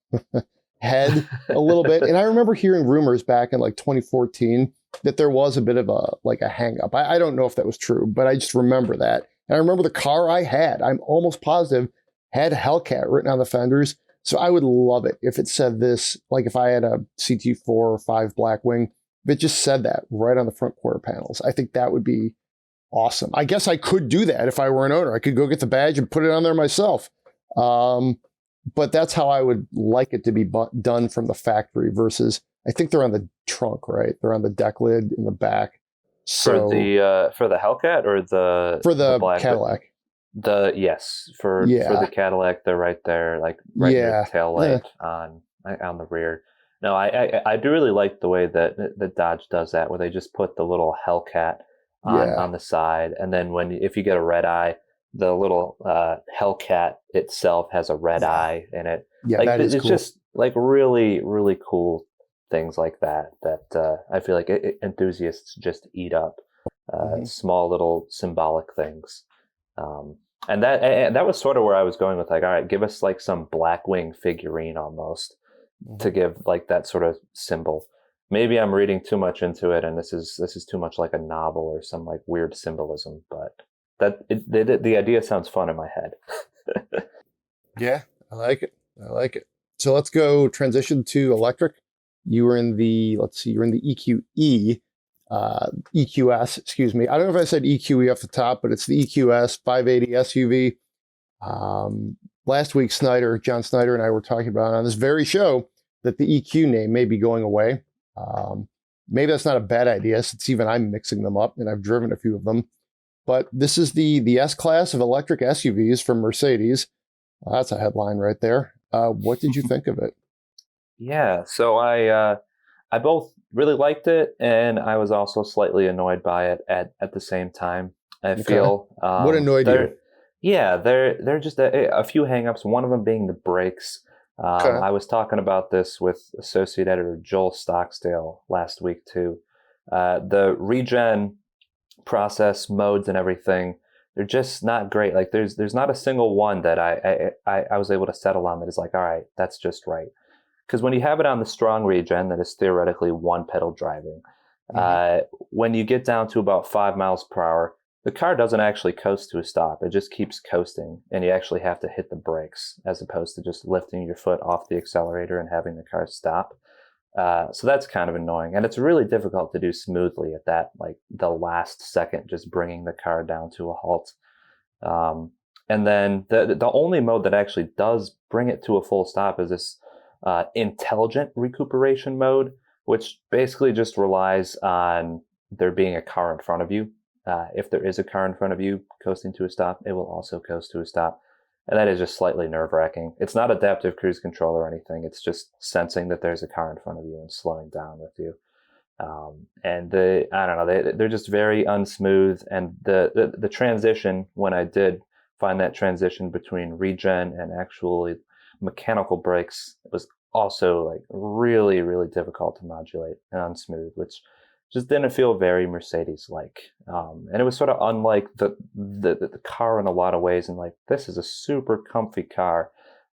head a little bit. And I remember hearing rumors back in like 2014 that there was a bit of a hang up. I don't know if that was true, but I just remember that. And I remember the car I had, I'm almost positive, had Hellcat written on the fenders. So I would love it if it said this, like if I had a CT4 or 5 Blackwing, if it just said that right on the front quarter panels. I think that would be awesome. I guess I could do that if I were an owner. I could go get the badge and put it on there myself. But that's how I would like it to be done from the factory versus, I think they're on the trunk, right? They're on the deck lid in the back. So For the Hellcat or for the the black Cadillac. yes, for the Yeah. Cadillac, they're right there, like right near Yeah. the tail light on the rear. No, I do really like the way that Dodge does that, where they just put the little Hellcat Yeah. on the side, and then if you get a red eye, the little Hellcat itself has a red eye in it. Yeah, Like that is it's cool. just like really really cool things like that I feel like enthusiasts just eat up. Small little symbolic things. Um, and that was sort of where I was going with, like, all right, give us like some Blackwing figurine almost to give like that sort of symbol. Maybe I'm reading too much into it, and this is too much like a novel or some like weird symbolism. But the idea sounds fun in my head. Yeah, I like it. I like it. So let's go transition to electric. You were in the, let's see, you're in the EQS, excuse me. I don't know if I said EQE off the top, but it's the EQS 580 SUV. Last week, John Snyder and I were talking about on this very show that the EQ name may be going away. Maybe that's not a bad idea, since even I'm mixing them up, and I've driven a few of them. But this is the S-Class of electric SUVs from Mercedes. That's a headline right there. What did you think of it? Yeah, so I both really liked it, and I was also slightly annoyed by it at the same time. I feel what annoyed you? Yeah, there are just a few hangups. One of them being the brakes. I was talking about this with associate editor Joel Stocksdale last week too. The regen process modes and everything, they're just not great. Like there's not a single one that I was able to settle on that is like, all right, that's just right. Because when you have it on the strong regen, that is theoretically one pedal driving, when you get down to about 5 miles per hour, the car doesn't actually coast to a stop. It just keeps coasting, and you actually have to hit the brakes as opposed to just lifting your foot off the accelerator and having the car stop. So that's kind of annoying, and it's really difficult to do smoothly at that, like the last second, just bringing the car down to a halt. And then the only mode that actually does bring it to a full stop is this intelligent recuperation mode, which basically just relies on there being a car in front of you. If there is a car in front of you coasting to a stop, it will also coast to a stop. And that is just slightly nerve-wracking. It's not adaptive cruise control or anything. It's just sensing that there's a car in front of you and slowing down with you. And I don't know, they're just very unsmooth. And the transition, when I did find that transition between regen and actually mechanical brakes, was also like really, really difficult to modulate and unsmooth, which just didn't feel very Mercedes-like. And it was sort of unlike the car in a lot of ways. And like, this is a super comfy car.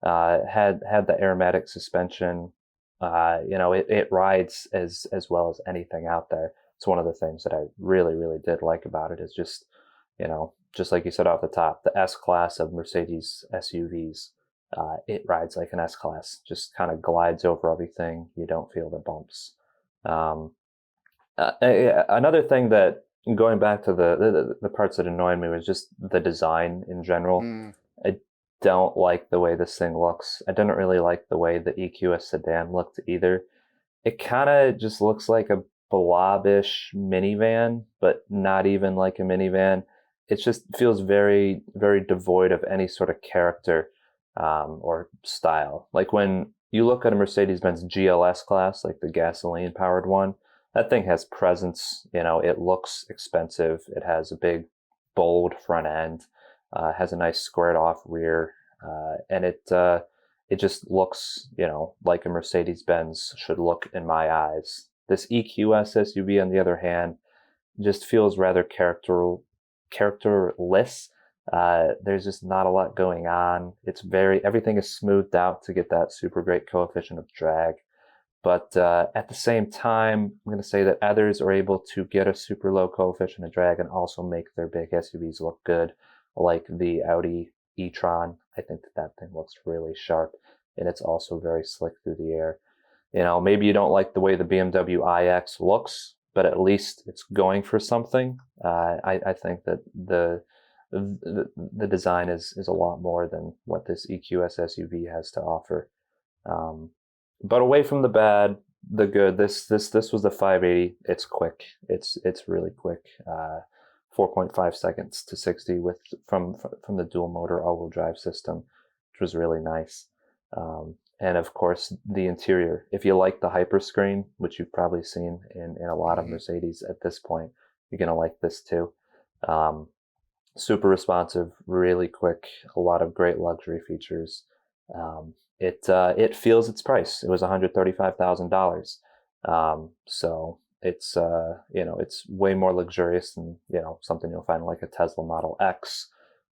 Had the aromatic suspension. It rides as well as anything out there. It's one of the things that I really, really did like about it is just, just like you said off the top, the S-Class of Mercedes SUVs. It rides like an S-Class, just kind of glides over everything. You don't feel the bumps. Another thing that, going back to the parts that annoyed me, was just the design in general. I don't like the way this thing looks. I didn't really like the way the EQS sedan looked either. It kind of just looks like a blobish minivan, but not even like a minivan. It just feels very, very devoid of any sort of character or style. Like when you look at a Mercedes-Benz GLS class, like the gasoline-powered one, that thing has presence. It looks expensive. It has a big, bold front end. Has a nice squared off rear, and it just looks, like a Mercedes-Benz should look in my eyes. This EQS SUV, on the other hand, just feels rather characterless. There's just not a lot going on. Everything is smoothed out to get that super great coefficient of drag. But at the same time, I'm going to say that others are able to get a super low coefficient of drag and also make their big SUVs look good, like the Audi e-tron. I think that thing looks really sharp, and it's also very slick through the air. Maybe you don't like the way the BMW iX looks, but at least it's going for something. I think that the design is a lot more than what this EQS SUV has to offer. But away from the bad, the good. This was the 580. It's quick. It's really quick. 4.5 seconds to 60 from the dual motor all-wheel drive system, which was really nice. And of course, the interior. If you like the Hyperscreen, which you've probably seen in a lot of Mercedes at this point, you're gonna like this too. Super responsive, really quick. A lot of great luxury features. It feels its price. It was $135,000. So it's it's way more luxurious than something you'll find like a Tesla Model X.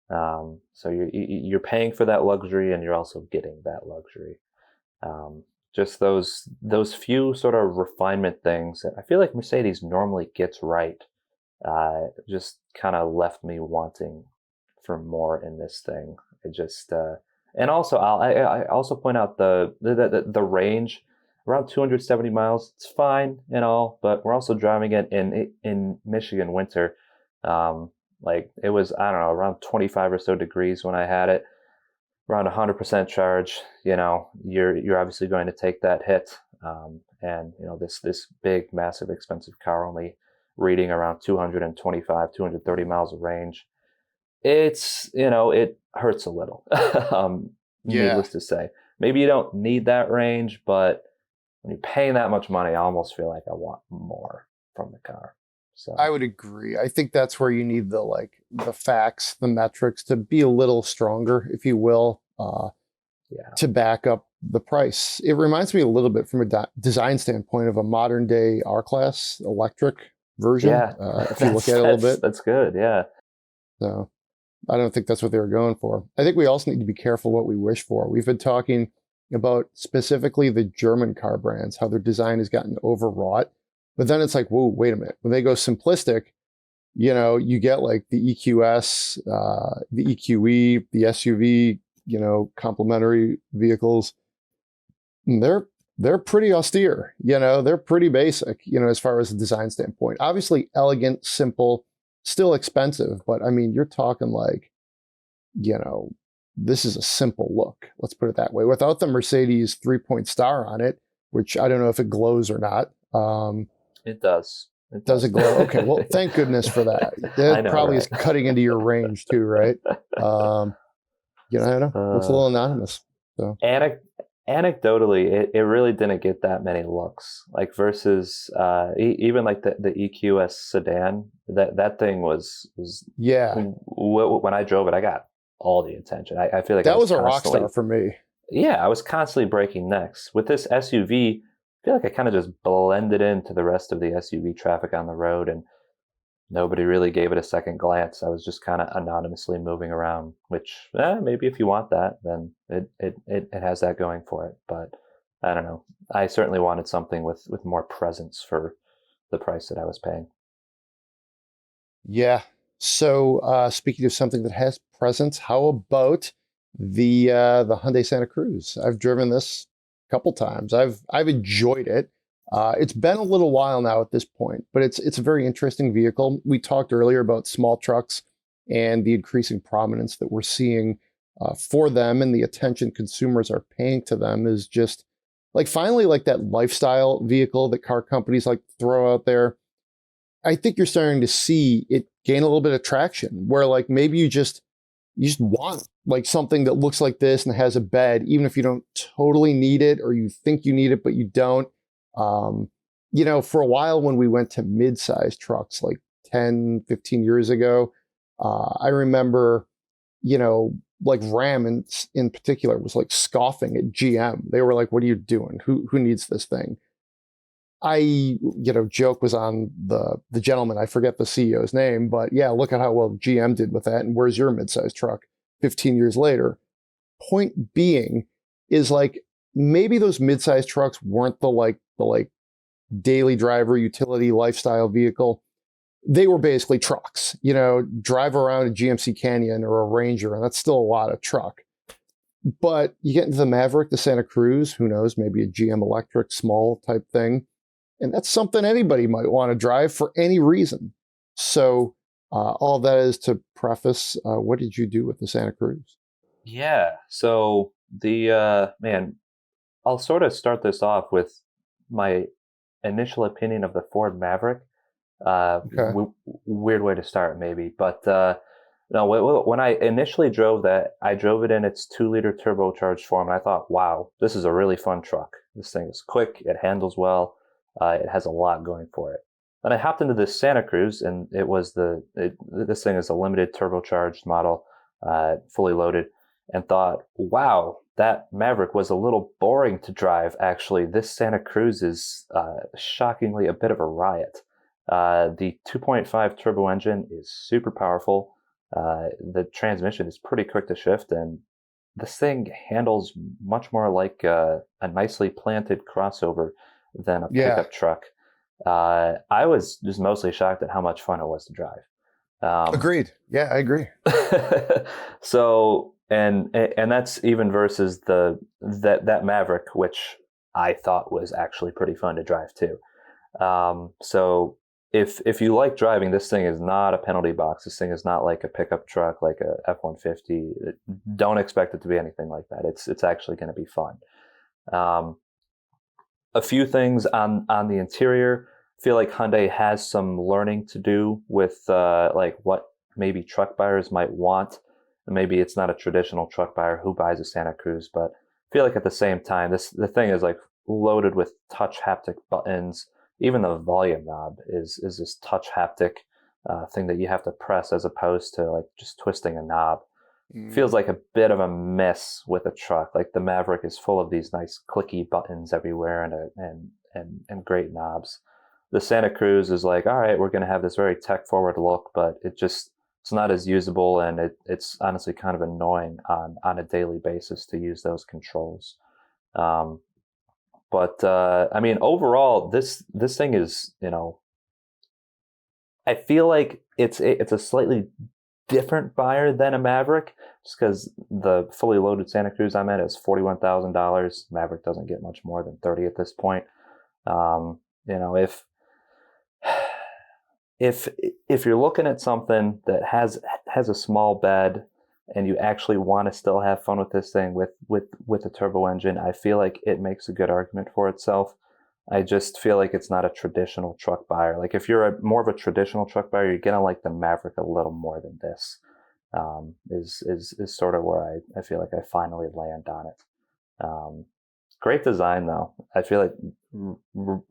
So you're paying for that luxury, and you're also getting that luxury. Just those few sort of refinement things that I feel like Mercedes normally gets right, just kind of left me wanting for more in this thing. It just and also I also point out the range. Around 270 miles, it's fine and all, but we're also driving it in Michigan winter. Like it was, I don't know, around 25 or so degrees when I had it. Around 100% charge, you're obviously going to take that hit. And this big, massive, expensive car only reading around 225, 230 miles of range. It's, it hurts a little. Needless to say. Maybe you don't need that range, but when you're paying that much money, I almost feel like I want more from the car. So I would agree. I think that's where you need the facts, the metrics to be a little stronger, if you will, to back up the price. It reminds me a little bit from a design standpoint of a modern day R-Class electric version. Yeah, if you look at it a little bit. That's good. Yeah. So I don't think that's what they were going for. I think we also need to be careful what we wish for. We've been talking about specifically the German car brands, how their design has gotten overwrought. But then it's like, whoa, wait a minute. When they go simplistic, you get like the EQS, the EQE, the SUV, complementary vehicles. And they're pretty austere, they're pretty basic, as far as the design standpoint. Obviously elegant, simple, still expensive, but I mean, you're talking like, this is a simple look. Let's put it that way. Without the Mercedes 3-point star on it, which I don't know if it glows or not. It does. Does it glow? Okay. Well, thank goodness for that. It probably is cutting into your range too, right? I don't know. Looks a little anonymous. So anecdotally, it really didn't get that many looks. Like versus even like the EQS sedan. That thing was when I drove it, I got all the attention. I feel like that was a rock star for me. Yeah, I was constantly breaking necks. With this SUV, I feel like I kind of just blended into the rest of the SUV traffic on the road, and nobody really gave it a second glance. I was just kind of anonymously moving around, which maybe if you want that, then it has that going for it. But I don't know. I certainly wanted something with more presence for the price that I was paying. Yeah. So speaking of something that has presence, how about the Hyundai Santa Cruz? I've driven this a couple times. I've enjoyed it. It's been a little while now at this point, but it's a very interesting vehicle. We talked earlier about small trucks and the increasing prominence that we're seeing for them, and the attention consumers are paying to them is just like finally like that lifestyle vehicle that car companies like to throw out there. I think you're starting to see it gain a little bit of traction where like maybe you just want like something that looks like this and has a bed, even if you don't totally need it or you think you need it, but you don't. For a while when we went to mid-sized trucks like 10, 15 years ago, I remember, like Ram in particular was like scoffing at GM. They were like, what are you doing? Who needs this thing? Joke was on the gentleman, I forget the CEO's name, but yeah, look at how well GM did with that. And where's your mid-sized truck 15 years later? Point being is like, maybe those mid-sized trucks weren't the daily driver utility lifestyle vehicle. They were basically trucks, drive around a GMC Canyon or a Ranger, and that's still a lot of truck. But you get into the Maverick, the Santa Cruz, who knows, maybe a GM electric small type thing. And that's something anybody might want to drive for any reason. So all that is to preface, what did you do with the Santa Cruz? Yeah. So I'll sort of start this off with my initial opinion of the Ford Maverick. Okay. Weird way to start, maybe, but no. When I initially drove that, I drove it in its 2-liter turbocharged form, and I thought, "Wow, this is a really fun truck. This thing is quick. It handles well. It has a lot going for it." Then I hopped into this Santa Cruz, and this thing is a limited turbocharged model, fully loaded, and thought, "Wow, that Maverick was a little boring to drive. Actually, this Santa Cruz is shockingly a bit of a riot." The 2.5 turbo engine is super powerful. The transmission is pretty quick to shift, and this thing handles much more like a nicely planted crossover than a Yeah. pickup truck. I was just mostly shocked at how much fun it was to drive. Agreed. Yeah, I agree. So, and that's even versus that Maverick, which I thought was actually pretty fun to drive too. So if you like driving, this thing is not a penalty box. This thing is not like a pickup truck, like a F-150. Don't expect it to be anything like that. It's actually going to be fun. A few things on the interior. I feel like Hyundai has some learning to do with like what maybe truck buyers might want. Maybe it's not a traditional truck buyer who buys a Santa Cruz, but I feel like at the same time, the thing is like loaded with touch haptic buttons. Even the volume knob is this touch haptic thing that you have to press as opposed to like just twisting a knob. Feels like a bit of a mess with a truck. Like the Maverick is full of these nice clicky buttons everywhere and great knobs. The Santa Cruz is like, all right, we're going to have this very tech forward look, but it's not as usable, and it's honestly kind of annoying on a daily basis to use those controls. But I mean, overall, this thing is, I feel like it's a slightly different buyer than a Maverick, just because the fully loaded Santa Cruz I'm at is $41,000. Maverick doesn't get much more than 30 at this point. If you're looking at something that has a small bed and you actually want to still have fun with this thing with a turbo engine, I feel like it makes a good argument for itself. I just feel like it's not a traditional truck buyer. Like if you're more of a traditional truck buyer, you're gonna like the Maverick a little more than this. Is sort of where I feel like I finally land on it. Great design though. I feel like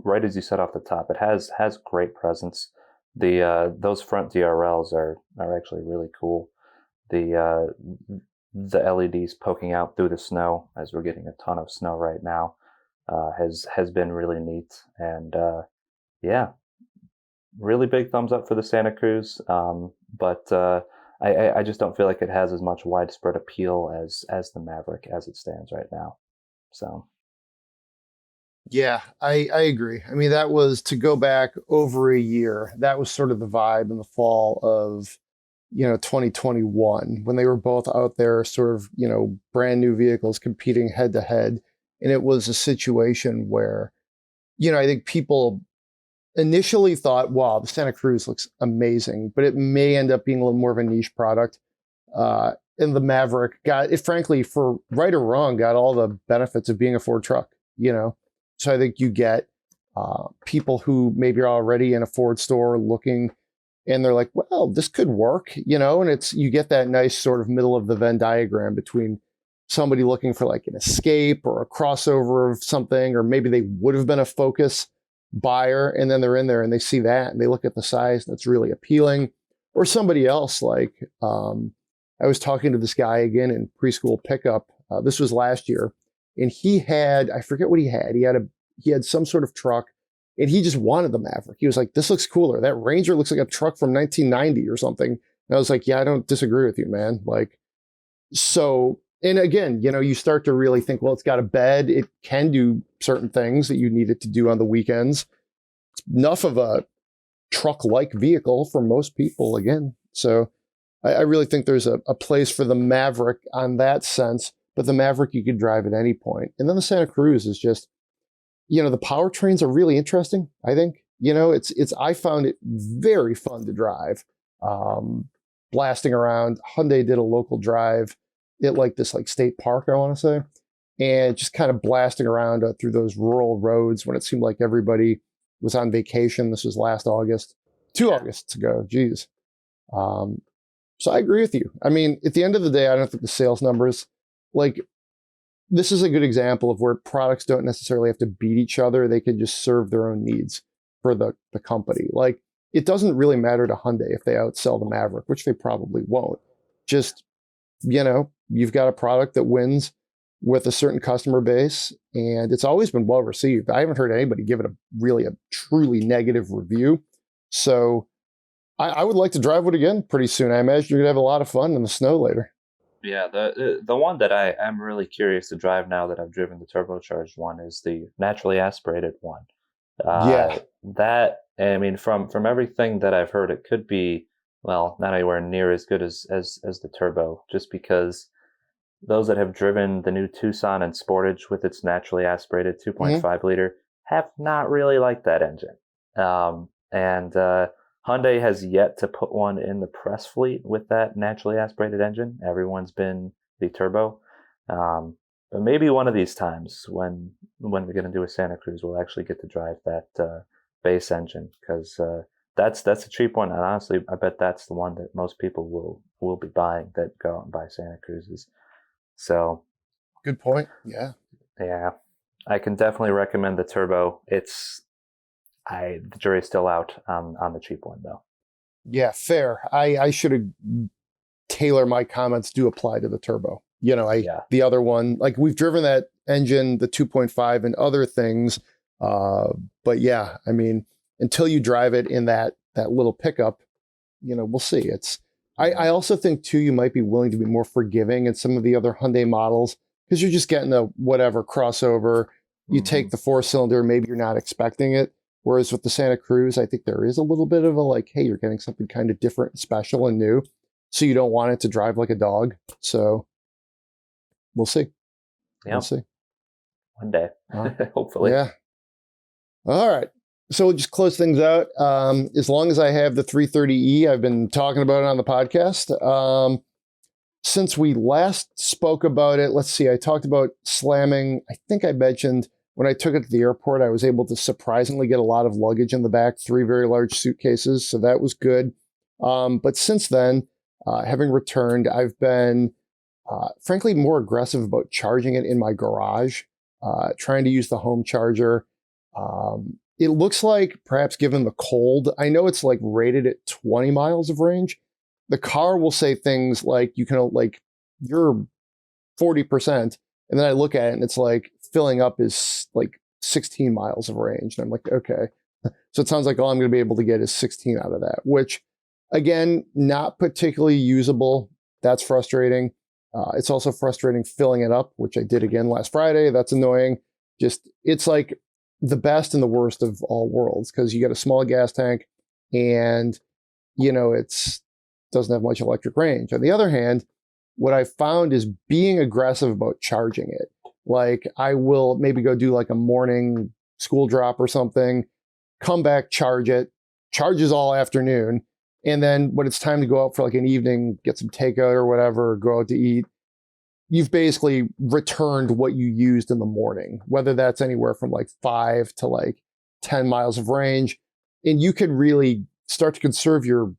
right as you said off the top, it has great presence. Those front DRLs are actually really cool. The LEDs poking out through the snow, as we're getting a ton of snow right now, has been really neat. And yeah, really big thumbs up for the Santa Cruz. But I just don't feel like it has as much widespread appeal as the Maverick as it stands right now. So. Yeah, I agree. I mean, that was, to go back over a year, that was sort of the vibe in the fall of, 2021, when they were both out there sort of, brand new vehicles competing head to head. And it was a situation where, I think people initially thought, wow, the Santa Cruz looks amazing, but it may end up being a little more of a niche product. And the Maverick got it, frankly, for right or wrong, got all the benefits of being a Ford truck, So I think you get people who maybe are already in a Ford store looking, and they're like, well, this could work, and you get that nice sort of middle of the Venn diagram between somebody looking for like an Escape or a crossover of something, or maybe they would have been a Focus buyer, and then they're in there and they see that and they look at the size and it's really appealing. Or somebody else, like I was talking to this guy again in preschool pickup. This was last year. And he had, I forget what he had. He had some sort of truck, and he just wanted the Maverick. He was like, this looks cooler. That Ranger looks like a truck from 1990 or something. And I was like, yeah, I don't disagree with you, man. Like, so, and again, you start to really think, well, it's got a bed. It can do certain things that you need it to do on the weekends. It's enough of a truck-like vehicle for most people, again. So I really think there's a place for the Maverick on that sense. But the Maverick you could drive at any point. And then the Santa Cruz is just, the powertrains are really interesting, I think. I found it very fun to drive. Blasting around. Hyundai did a local drive at like this state park, I want to say. and just kind of blasting around through those rural roads when it seemed like everybody was on vacation. This was last August, 2 Augusts ago. Geez. So I agree with you. I mean, at the end of the day, I don't think the sales numbers, like, this is a good example of where products don't necessarily have to beat each other. They can just serve their own needs for the company. Like, it doesn't really matter to Hyundai if they outsell the Maverick, which they probably won't. Just, you've got a product that wins with a certain customer base, and it's always been well received. I haven't heard anybody give it a truly negative review. So I would like to drive it again pretty soon. I imagine you're gonna have a lot of fun in the snow later. Yeah, the one that I am really curious to drive now that I've driven the turbocharged one is the naturally aspirated one. Yeah. That, I mean, from everything that I've heard, it could be, well, not anywhere near as good as the turbo, just because those that have driven the new Tucson and Sportage with its naturally aspirated 2.5 liter have not really liked that engine. And Hyundai has yet to put one in the press fleet with that naturally aspirated engine. Everyone's been the turbo. But maybe one of these times when we're going to do a Santa Cruz, we'll actually get to drive that base engine, because that's a cheap one. And honestly, I bet that's the one that most people will be buying that go out and buy Santa Cruzes. So, good point. Yeah. I can definitely recommend the turbo. The jury's still out on the cheap one, though. Yeah, fair. I should have tailored my comments do apply to the turbo. The other one, like, we've driven that engine, the 2.5 and other things. But yeah, I mean, until you drive it in that little pickup, we'll see. I also think too, you might be willing to be more forgiving in some of the other Hyundai models, because you're just getting a whatever crossover. You take the 4-cylinder, maybe you're not expecting it. Whereas with the Santa Cruz, I think there is a little bit of a, like, hey, you're getting something kind of different, special, and new. So you don't want it to drive like a dog. So we'll see. Yeah. We'll see. One day, hopefully. Yeah. All right. So we'll just close things out. As long as I have the 330E, I've been talking about it on the podcast. Since we last spoke about it, let's see, I talked about slamming. I think I mentioned when I took it to the airport, I was able to surprisingly get a lot of luggage in the back, 3 very large suitcases. So that was good. But since then, having returned, I've been, frankly, more aggressive about charging it in my garage, trying to use the home charger. It looks like, perhaps given the cold, I know it's like rated at 20 miles of range. The car will say things like, you're 40%. And then I look at it and it's like filling up is like 16 miles of range. And I'm like, okay. So it sounds like all I'm going to be able to get is 16 out of that, which, again, not particularly usable. That's frustrating. It's also frustrating filling it up, which I did again last Friday. That's annoying. It's like the best and the worst of all worlds, because you get a small gas tank and, it doesn't have much electric range. On the other hand, what I found is being aggressive about charging it. Like, I will maybe go do like a morning school drop or something, come back, charge it, charges all afternoon. And then when it's time to go out for like an evening, get some takeout or whatever, go out to eat, you've basically returned what you used in the morning, whether that's anywhere from like 5 to like 10 miles of range. And you could really start to conserve your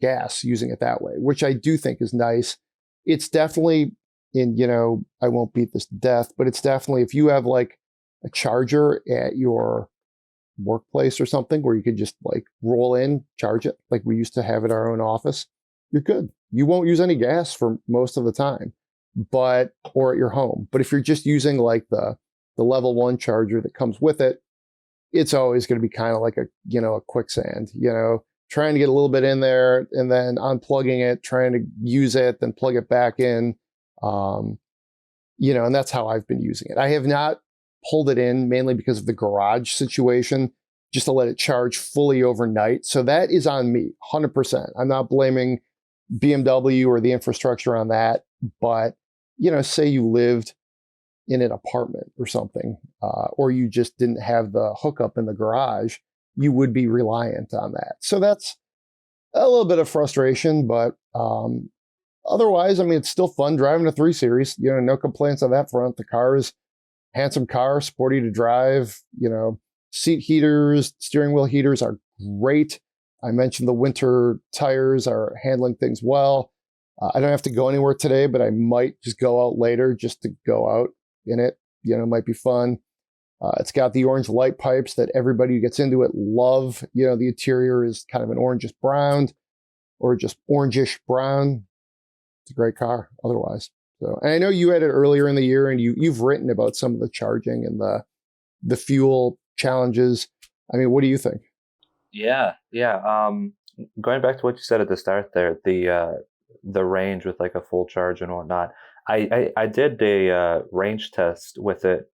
gas using it that way, which I do think is nice. It's definitely I won't beat this to death, but it's definitely, if you have like a charger at your workplace or something where you could just like roll in, charge it like we used to have at our own office, you're good. You won't use any gas for most of the time, or at your home. But if you're just using like the level 1 charger that comes with it, it's always going to be kind of like a quicksand, trying to get a little bit in there and then unplugging it, trying to use it, then plug it back in. And that's how I've been using it. I have not pulled it in, mainly because of the garage situation, just to let it charge fully overnight. So that is on me, 100%. I'm not blaming BMW or the infrastructure on that. But, say you lived in an apartment or something, or you just didn't have the hookup in the garage, you would be reliant on that. So that's a little bit of frustration, but otherwise, I mean, it's still fun driving a 3 Series. You know, no complaints on that front. The car is handsome car, sporty to drive. You know, seat heaters, steering wheel heaters are great. I mentioned the winter tires are handling things well. I don't have to go anywhere today, but I might just go out later just to go out in it. You know, might be fun. It's got the orange light pipes that everybody who gets into it love. You know, the interior is kind of an orangish brown or just orangish brown. It's a great car otherwise. So, and I know you had it earlier in the year and you've written about some of the charging and the fuel challenges. I mean, what do you think? Yeah. Going back to what you said at the start there, the range with like a full charge and whatnot. I did a range test with it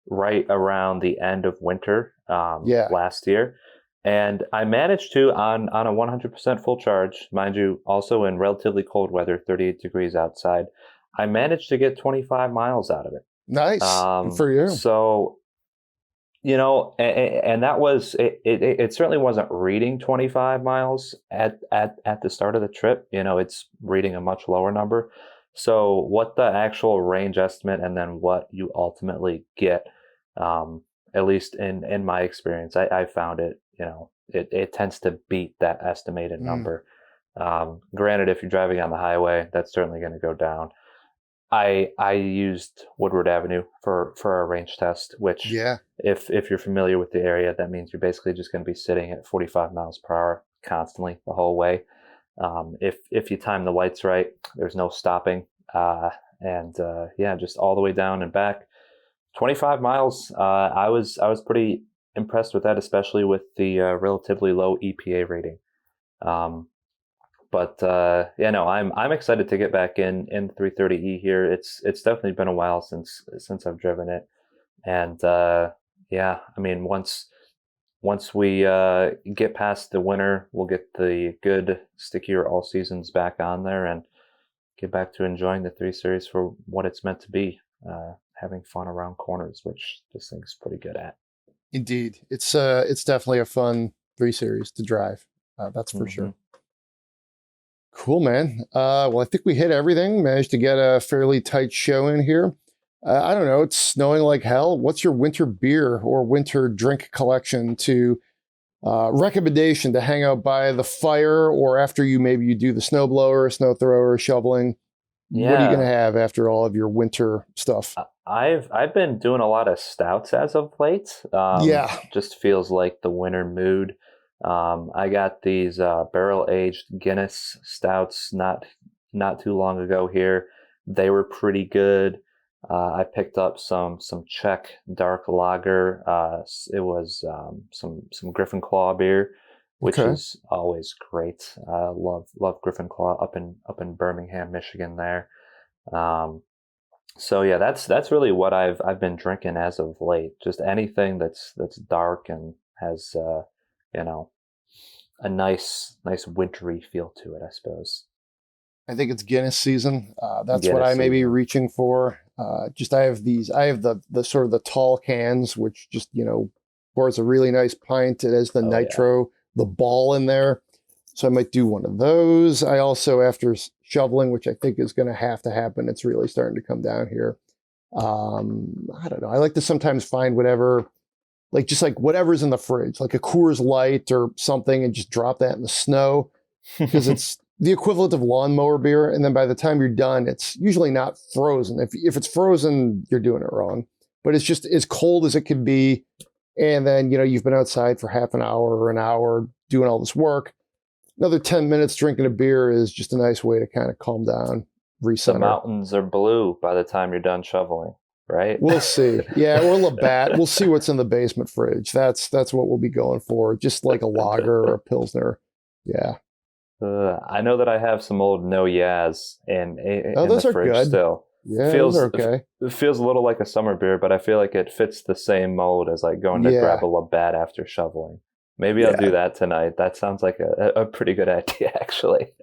right around the end of winter last year. And I managed to, on a 100% full charge, mind you, also in relatively cold weather, 38 degrees outside, I managed to get 25 miles out of it. Nice. Good for you. So, you know, and that was, it certainly wasn't reading 25 miles at the start of the trip. You know, it's reading a much lower number. So what the actual range estimate and then what you ultimately get, at least in my experience, I found it, you know, it tends to beat that estimated number. Granted, if you're driving on the highway, that's certainly going to go down. I used Woodward Avenue for a range test, which if you're familiar with the area, that means you're basically just going to be sitting at 45 miles per hour constantly the whole way. If you time the lights right, there's no stopping. Just all the way down and back. 25 miles. I was pretty impressed with that, especially with the relatively low EPA rating. I'm excited to get back in the 330e here. It's definitely been a while since I've driven it, and I mean once we get past the winter, we'll get the good stickier all seasons back on there and get back to enjoying the 3 Series for what it's meant to be, having fun around corners, which this thing's pretty good at. Indeed, it's definitely a fun 3 Series to drive. That's for sure. Cool, man. Well, I think we hit everything. Managed to get a fairly tight show in here. I don't know. It's snowing like hell. What's your winter beer or winter drink collection to recommendation to hang out by the fire or after you do the snowblower, snow thrower, shoveling? Yeah. What are you going to have after all of your winter stuff? I've been doing a lot of stouts as of late. Just feels like the winter mood. I got these barrel-aged Guinness stouts not too long ago here. They were pretty good. I picked up some Czech dark lager. It was some Griffin Claw beer, which is always great. Love Griffin Claw up in Birmingham, Michigan there. That's really what I've been drinking as of late. Just anything that's dark and has a nice wintry feel to it, I suppose. I think it's Guinness season. That's Guinness what I may be reaching for. I have the sort of the tall cans, which just, pours a really nice pint. It has the nitro, the ball in there. So I might do one of those. I also, after shoveling, which I think is going to have to happen, it's really starting to come down here. I don't know. I like to sometimes find whatever's in the fridge, like a Coors Light or something, and just drop that in the snow because it's the equivalent of lawnmower beer. And then by the time you're done, it's usually not frozen. If it's frozen, you're doing it wrong. But it's just as cold as it can be. And then, you've been outside for half an hour or an hour doing all this work. Another 10 minutes drinking a beer is just a nice way to kind of calm down, recenter. The mountains are blue by the time you're done shoveling, right? We'll see. Yeah, or Labatt. We'll see what's in the basement fridge. That's what we'll be going for. Just like a lager or a Pilsner. Yeah. I know that I have some old No Yaz in those the are fridge good. still. Yeah, those are okay. It feels a little like a summer beer, but I feel like it fits the same mold as like going to grab a Labatt after shoveling. Maybe I'll do that tonight. That sounds like a pretty good idea, actually.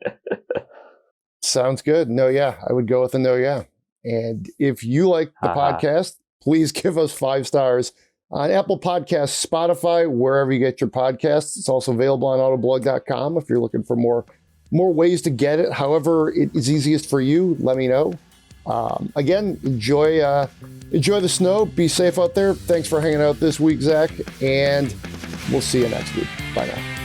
Sounds good. No, yeah. I would go with a no, yeah. And if you like the podcast, please give us 5 stars on Apple Podcasts, Spotify, wherever you get your podcasts. It's also available on autoblog.com if you're looking for more more ways to get it. However it is easiest for you, let me know. Again, enjoy the snow. Be safe out there. Thanks for hanging out this week, Zach, and we'll see you next week. Bye now.